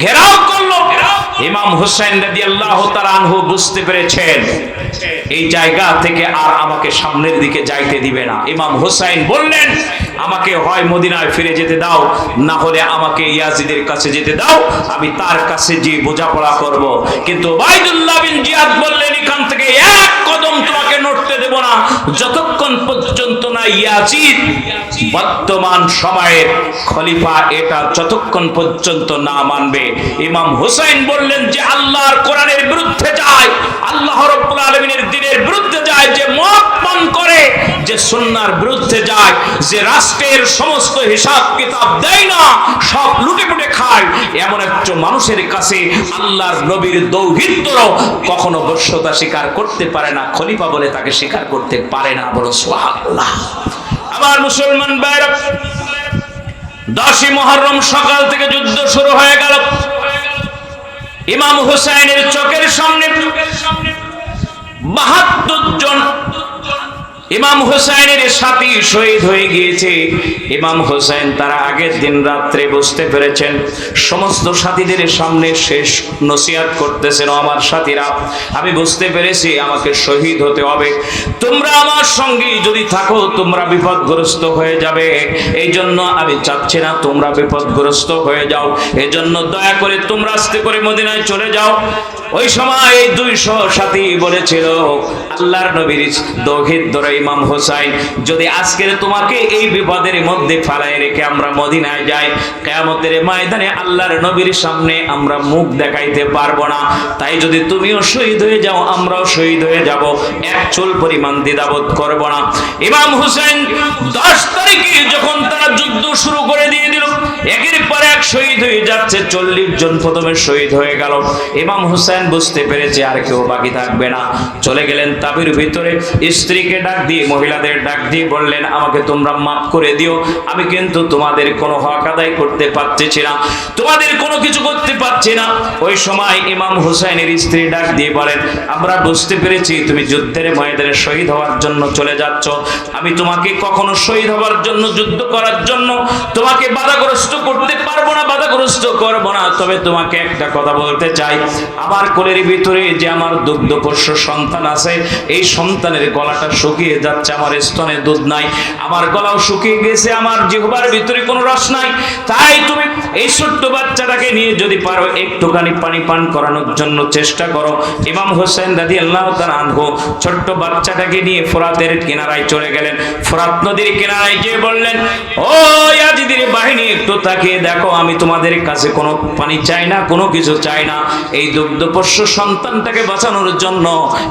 ঘেরাও করলো। ইমাম হুসাইন রাদিয়াল্লাহু তাআলা আনহু বুঝতে পেরেছেন এই জায়গা থেকে আর আমাকে সামনের দিকে যাইতে দিবে না। ইমাম হুসাইন বললেন, আমাকে হয় মদিনায় ফিরে যেতে দাও, না হলে আমাকে ইয়াজিদের কাছে যেতে দাও, আমি তার কাছে গিয়ে বোঝাপড়া করব। কিন্তু ওবাইদুল্লাহ বিন জিয়াদ বললেন, এখান থেকে এক কদম তোমাকে নড়তে দেব না যতক্ষণ পর্যন্ত না ইয়াজিদ বর্তমান সময়ের খলিফা এটা যতক্ষণ পর্যন্ত না মানবে। ইমাম হুসাইন বললেন, যে আল্লাহর কোরআনের বিরুদ্ধে যায়, আল্লাহ রাব্বুল আলামিনের দ্বীনের বিরুদ্ধে যায়, যে মত পান করে, যে সুন্নাহর বিরুদ্ধে যায়, যে রাষ্ট্রের সমস্ত হিসাব কিতাব দেয় না, সব লুটে পুটে খায়, এমন একজন মানুষের কাছে আল্লাহর নবীর দৌহিত্র কখনো বশ্যতা স্বীকার করতে পারে না, খলিফা বলে তাকে স্বীকার করতে পারে না। বলো সুবহানাল্লাহ। আমার মুসলমান ভাইরা, 10ই মুহররম সকাল থেকে যুদ্ধ শুরু হয়ে গেল। ইমাম হুসাইনের চোখের সামনে 72 জন ইমাম হুসাইনের সাথী শহীদ হয়ে গিয়েছে। ইমাম হুসাইন তারা আগের দিন রাত্রে বুঝতে পেরেছেন, সমস্ত সাথীদের সামনে শেষ নসিহত করতেছেন, আমার সাথীরা আমি বুঝতে পেরেছি আমাকে শহীদ হতে হবে, তোমরা আমার সঙ্গে যদি থাকো তোমরা বিপদগ্রস্ত হয়ে যাবে, এই জন্য আমি চাচ্ছি না তোমরা বিপদগ্রস্ত হয়ে যাও, এই জন্য দয়া করে তোমরা আস্তে করে মদিনায় চলে যাও। ওই সময় এই 200 সাথী বলেছিল, আল্লাহর নবীর দৌহিত ধরে ইমাম হুসাইন, যদি আজকে তোমাকে এই বিপদের মধ্যে ফেলায় রেখে আমরা মদিনায় যাই, কিয়ামতের ময়দানে আল্লাহর নবীর সামনে আমরা মুখ দেখাইতে পারবো না, তাই যদি তুমিও শহীদ হয়ে যাও আমরাও শহীদ হয়ে যাব, এক চুল পরিমাণ দ্বিধাবোধ করব না। ইমাম হুসাইন 10 তারিখে যখন তারা যুদ্ধ শুরু করে দিয়ে দিল, একের পর এক শহীদ হয়ে যাচ্ছে, 40 জন প্রথমে শহীদ হয়ে গেল। ইমাম হুসাইন বুঝতে পেরেছে আর কেউ বাকি থাকবে না, চলে গেলেন তাবির ভিতরে, স্ত্রীকে ডাক দিয়ে মহিলাদের ডাক দিয়ে বললেন, আমাকে তোমরা মাফ করে দিও, আমি কিন্তু তোমাদের কোনো হক আদায় করতে পারতেছি না, তোমাদের কোনো কিছু করতে পারছি না। ওই সময় ইমাম হুসাইনের স্ত্রী ডাক দিয়ে বলেন, আমরা বুঝতে পেরেছি তুমি যুদ্ধের ময়দানে শহীদ হওয়ার জন্য চলে যাচ্ছ, আমি তোমাকে কখনো শহীদ হওয়ার জন্য, যুদ্ধ করার জন্য তোমাকে বাধাগ্রস্ত করতে পারবো না, বাধাগ্রস্ত করবো না, তবে তোমাকে একটা কথা বলতে চাই, আমার কোলের ভিতরে যে আমার দুগ্ধপোষ্য সন্তান আছে, এই সন্তানের গলাটা শুকিয়ে যাচ্ছে, আমার স্তনে দুধ নাই, আমার গলাও শুকিয়ে গেছে, আমার জিহ্বার ভিতরে কোনো রস নাই, তাই তুমি এই ছোট্ট বাচ্চাটাকে নিয়ে যদি পারো একটুখানি পানি পান করানোর জন্য চেষ্টা করো। ইমাম হুসাইন রাদিয়াল্লাহু তাআলা আনহু ছোট্ট বাচ্চাটাকে নিয়ে ফোরাতের কিনারায় চলে গেলেন। ফোরাত নদীর কিনারায় গিয়ে বললেন, ও ইয়াজিদের বাহিনী, একটু তাকিয়ে দেখো, আমি তোমাদের কাছে কোনো পানি চাই না, কোনো কিছু চাই না, এই দুগ্ধপোষ্য সন্তানটাকে বাঁচানোর জন্য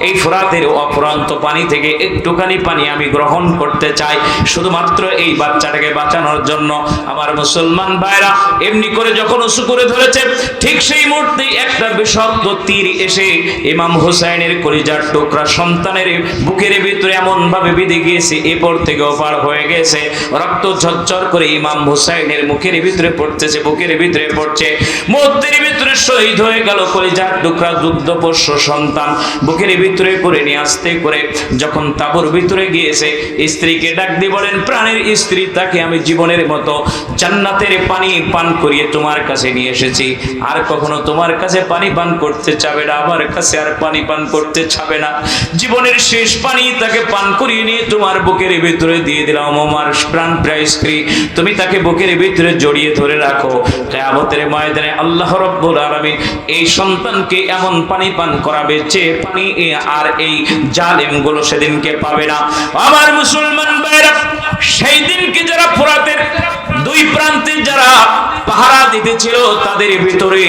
এই ফোরাতের অফুরন্ত পানি থেকে একটুখানি পানি আমি গ্রহণ করতে চাই, শুধুমাত্র এই বাচ্চাটাকে বাঁচানোর জন্য। আমার মুসলমান ভাইরা, এমনি করে যখন উঁচু করে ধরেছে, ঠিক সেই মুহূর্তে একটা বিষাক্ত তীর এসে ইমাম হুসাইনের কলিজার টুকরা সন্তানের বুকের ভিতরে এমন ভাবে বিঁধে গিয়েছে, এপর থেকে ওপার হয়ে গেছে, রক্ত ঝরঝর করে ইমাম হুসাইনের মুখের ভিতরে পড়তেছে, বুকের ভিতরে পড়ছে, মুহূর্তের ভিতরে শহীদ হয়ে গেল কলিজার টুকরা দুগ্ধপোষ্য সন্তান। বুকের ভিতরে করে নিয়ে আসতে করে যখন তাঁবুর ভিতরে গিয়েছে, স্ত্রীকে ডাক দিয়ে বলেন, প্রাণের স্ত্রী, তাকে আমি জীবনের মতো জান্নাতের পানি পান করিয়ে তোমার কাছে নিয়ে এসেছি, আর কখনো তোমার কাছে পানি পান করতে চাবে না, আমার কাছে আর পানি পান করতে চাবে না। জীবনের শেষ পানি তাকে পান করিয়ে নিয়ে তোমার বুকের ভিতরে দিয়ে দিলাম। আমার প্রাণপ্রিয় স্ত্রী, তুমি তাকে বুকের ভিতরে জড়িয়ে ধরে রাখো। কিয়ামতের ময়দানে আল্লাহ রাব্বুল আলামিন এই সন্তানকে এমন পানি পান করাবে যে পানি আর এই জালেমগুলো সেদিনকে পাবে না। আমার মুসলমান ভাইরা, সেই দিনকে যারা ফোরাতের দুই প্রান্তে যারা পাহারা দিতেছিল তাদের ভিতরে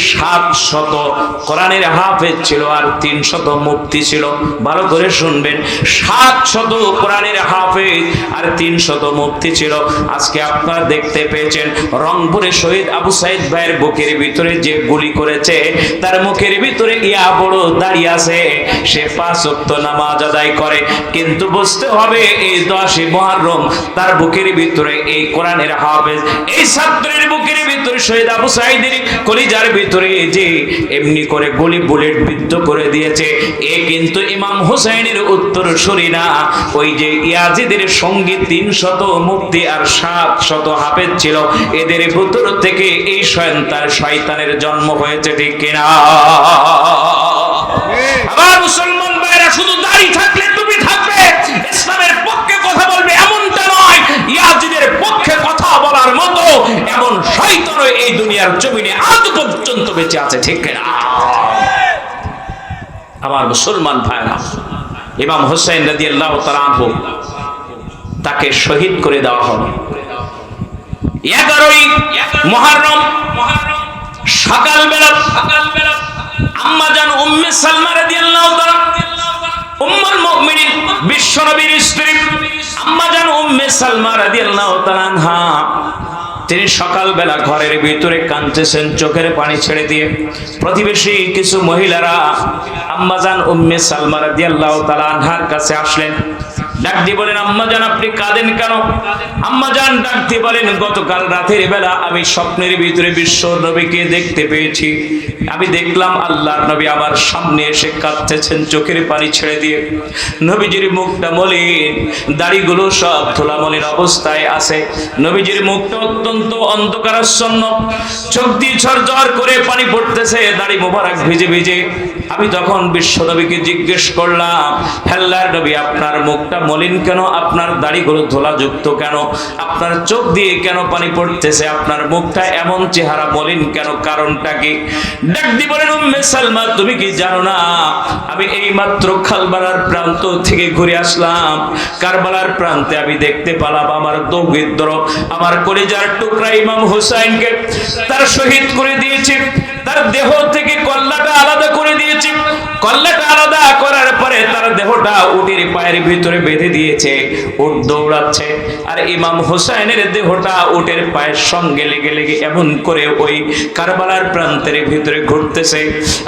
700 কোরআনের হাফেজ ছিল আর 300 মুফতি ছিল। ভালো করে শুনবেন, 700 কোরআনের হাফেজ আর 300 মুফতি ছিল। আজকে আপনারা দেখতে পেয়েছেন রংপুরে শহীদ আবু সাইদ ভাইয়ের বুকের ভিতরে যে গুলি করেছে, তার মুখের ভিতরে ইয়া বড় দাঁড়িয়ে আছে, সে 5 ওয়াক্ত নামাজ আদায় করে। কিন্তু বুঝতে হবে এই 10 মুহররম তার বুকের ভিতরে এই কোরআনের হাফেজ, এই ছাত্রের বুকের ভিতরে শহীদ আবু সাইদের কলিজার ভিতরে যে এমনি করে গুলি বুলেট বিদ্ধ করে দিয়েছে, এ কিন্তু ইমাম হুসাইনের উত্তরসূরি না। ওই যে ইয়াজিদের সঙ্গী 300 মুফতি আর 700 হাফেজ ছিল, এদের ভিতর থেকে এই শয়তানের জন্ম হয়েছে, ঠিক কিনা? আবার মুসলমান ভাইরা, শুধু দাড়ি থাকলে তুমি থাকবে, ইসলামের পক্ষে কথা বলবে এমনটা নয়। ইয়াজিদের পক্ষে কথা বলার মতো এমন শয়তান এই দুনিয়ার জমিনে আজ পর্যন্ত বেঁচে আছে, ঠিক কিনা? আমার মুসলমান ভাইরা, ইমাম হুসাইন রাদিয়াল্লাহু তাআলা আনহু তাকে শহীদ করে দেওয়া হলো 11ই মুহররম সকালবেলা। আম্মা জান উম্মে সালমা রাদিয়াল্লাহু তাআলা, উম্মুল মুমিনিন বিশ্বনবীর স্ত্রী আম্মা জান উম্মে সালমা রাদিয়াল্লাহু তাআলা আনহা, তিনি সকালবেলা ঘরের ভিতরে কাঁদতেছেন চোখের পানি ছেড়ে দিয়ে। প্রতিবেশী কিছু মহিলারা আম্মাজান উম্মে সালমা রাদিয়াল্লাহু তাআলা আনহার কাছে আসলেন। ডাক দিয়ে বলেন, আম্মাজান আপনি কাঁদেন কেন? আম্মাজান ডাক দিয়ে বলেন, গতকাল রাতের বেলা আমি স্বপ্নের ভিতরে বিশ্ব নবীকে দেখতে পেয়েছি। আমি দেখলাম আল্লাহর নবী আমার সামনে এসে কাঁদতেছেন চোখের পানি ছেড়ে দিয়ে। নবীজির মুখটা মলিন, দাড়িগুলো সব ধুলামলিন অবস্থায় আছে। নবীজির মুখটা অত্যন্ত অন্ধকারাচ্ছন্ন, চোখ দিয়ে ঝরঝর করে পানি পড়তেছে, দাড়ি মোবারক ভিজে ভিজে। আমি তখন বিশ্ব নবীকে জিজ্ঞেস করলাম, আল্লাহর নবী আপনার মুখটা মলিন কেন? আপনার দাড়িগুলো ধুলাযুক্ত কেন? আপনার চোখ দিয়ে কেন পানি পড়তেছে? আপনার মুখটা এমন চেহারা মলিন কেন? কারণটা কি? ডাক দিয়ে বলেন, উম্মে সালমা তুমি কি জানো না আমি এই মাত্র কারবালার প্রান্ত থেকে ঘুরে আসলাম। কারবালার প্রান্তে আমি দেখতে পেলাম আমার দৌহিত্র, আমার কলিজার টুকরা ইমাম হুসাইনকে তার শহীদ করে দিয়েছে। তার দেহ থেকে কল্লাটা আলাদা করে দিয়েছে। কল্লাটা আলাদা করার পরে তার দেহটা উটের পায়ের ভিতরে বেঁধে দিয়েছে। উট দৌড়াচ্ছে আর ইমাম হুসাইনের দেহটা উটের পায়ের সঙ্গে লেগে লেগে এমন করে ওই কারবালার প্রান্তের ভিতরে ঘুরতেছে।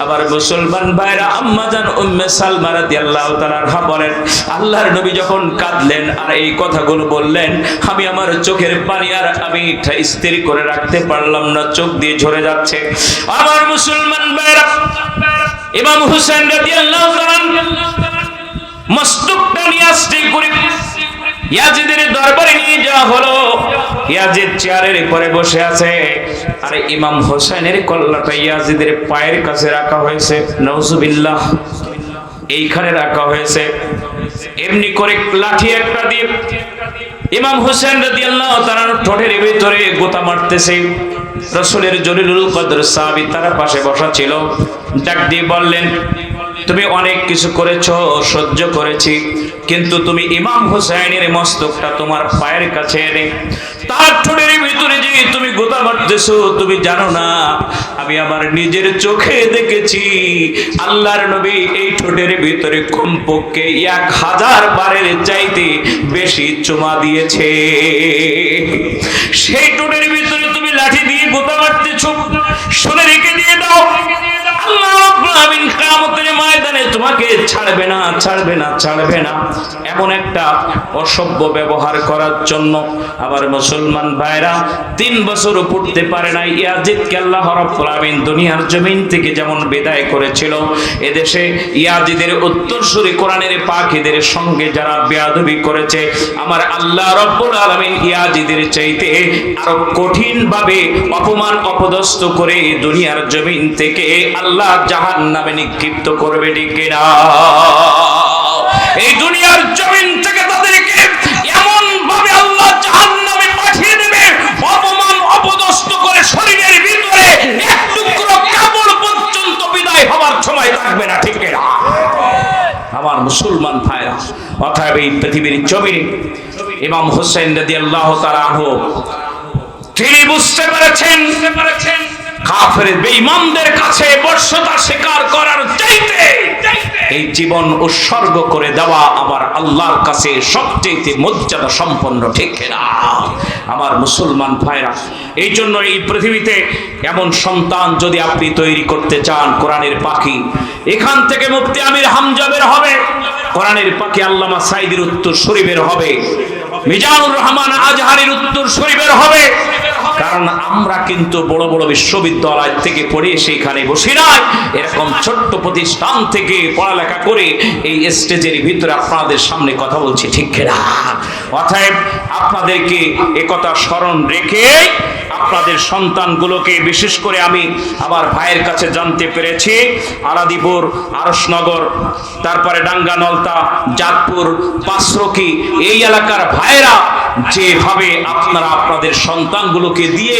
আবার মুসলমান ভাইরা, আম্মা জান উম্মে সালমা রাদিয়াল্লাহু তাআলা আনহা বলেন, আল্লাহর নবী যখন কাঁদলেন আর এই কথাগুলো বললেন, আমি আমার চোখের পানি আর আমি স্থির করে রাখতে পারলাম না, চোখ দিয়ে ঝরে যাচ্ছে। আমার মুসলমান ভাইরা, ইমাম হুসাইন রাদিয়াল্লাহু তাআলা মস্তকটা নিয়ে আসতে করে ইয়াজিদের দরবারে নিয়ে যাওয়া হলো। ইয়াজিদ চেয়ারের উপরে বসে আছে আর ইমাম হুসাইনের কল্লাটা ইয়াজিদের পায়ের কাছে রাখা হয়েছে। নাউজুবিল্লাহ, এইখানে রাখা হয়েছে। এমনি করে লাঠি একটা দিয়ে ইমাম হুসাইন রাদিয়াল্লাহু তাআলা ঠোঁটের ভিতরে গোতা মারতেছে। রাসূলের জলিলুল কদর সাহাবী তার পাশে বসা ছিল। ডাক দিয়ে বললেন, তুমি অনেক কিছু করেছো, সহ্য করেছি, কিন্তু তুমি ইমাম হুসাইনের মস্তকটা তোমার পায়ের কাছে এনে তার ঠোঁটের ভিতরে যে তুমি গোতা মারতেছো, তুমি জানো না আমি আমার নিজের চোখে দেখেছি আল্লাহর নবী এই ঠোঁটের ভিতরে কমপক্ষে 1000 বারের চাইতে বেশি চুমা দিয়েছে। সেই ঠোঁটের ভিতরে তুমি লাঠি দিয়ে গোতা মারতেছো, শুনে রেখে দিয়ে দাও। আল্লাহ রাব্বুল আলামিন কিয়ামতের ময়দানে তোমাকে ছাড়বে না, ছাড়বে না, ছাড়বে না, এমন একটা অসভ্য ব্যবহার করার জন্য আবার মুসলমান ভাইরা 3 বছর পড়তে পারে না ইয়াজিদকে আল্লাহ রাব্বুল আলামিন দুনিয়ার জমিন থেকে যেমন বিদায় করেছিল, এদেশে ইয়াজিদের উত্তরসূরি কোরআনের পাখিদের সঙ্গে যারা বেয়াদবি করেছে, আমার আল্লাহ রাব্বুল আলামিন ইয়াজিদের চাইতে আরো কঠিন ভাবে অপমান অপদস্থ করে দুনিয়ার জমিন থেকে আল্লাহ জাহান্নামে নিক্ষিপ্ত করবে, ঠিক কিনা? এই দুনিয়ার জমিন থেকে তাদেরকে এমন ভাবে আল্লাহ জাহান্নামে পাঠিয়ে দেবে, অপমান অপদস্থ করে শরীরের ভিতরে এক টুকরো কাপড় পর্যন্ত বিদায় হওয়ার সময় থাকবে না, ঠিক কিনা? আমার মুসলমান ভাইরা, অতএব এই পৃথিবীর জমিনে ইমাম হোসেন রাদিয়াল্লাহু তাআলা আনহু তিনি বুঝতে পেরেছেন কাফের বেঈমানদের কাছে বর্ষতা স্বীকার করার চাইতে এই জীবন উৎসর্গ করে দেওয়া আমার আল্লাহর কাছে সবচেয়ে মর্যাদা সম্পন্ন, ঠিক না? আমার মুসলমান ভাইরা, এই জন্য এই পৃথিবীতে এমন সন্তান যদি আপনি তৈরি করতে চান, কোরআনের পাখি এখান থেকে মুফতি আমির হামজা বের হবে, কোরআনের পাখি আল্লামা সাঈদীর উত্তর শরীফের হবে, মিজানুর রহমান আজহারির উত্তর শরীফের হবে। কারণ আমরা কিন্তু বড় বড় বিশ্ববিদ্যালয় থেকে পড়ে সেখানে বসি নাই, এরকম ছোট্ট প্রতিষ্ঠান থেকে পড়ালেখা করে এই স্টেজের ভিতরে আপনাদের সামনে কথা বলছি, ঠিক না? অতএব আপনাদেরকে একথা স্মরণ রেখে আপনাদের সন্তানগুলোকে, বিশেষ করে আমি আমার ভাইয়ের কাছে জানতে পেরেছি আরাদিপুর, আরশনগর, তারপরে ডাঙ্গা, নলতা, জাতপুর, পাঁচরকি এই এলাকার ভাইয়েরা যেভাবে আপনারা আপনাদের সন্তানগুলোকে দিয়ে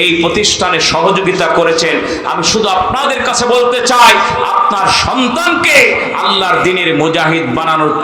এই প্রতিষ্ঠানে সহযোগিতা করেছেন, আমি শুধু আপনাদের কাছে বলতে চাই, আপনার সন্তানকে আল্লাহর দ্বীনের মুজাহিদ বানানোর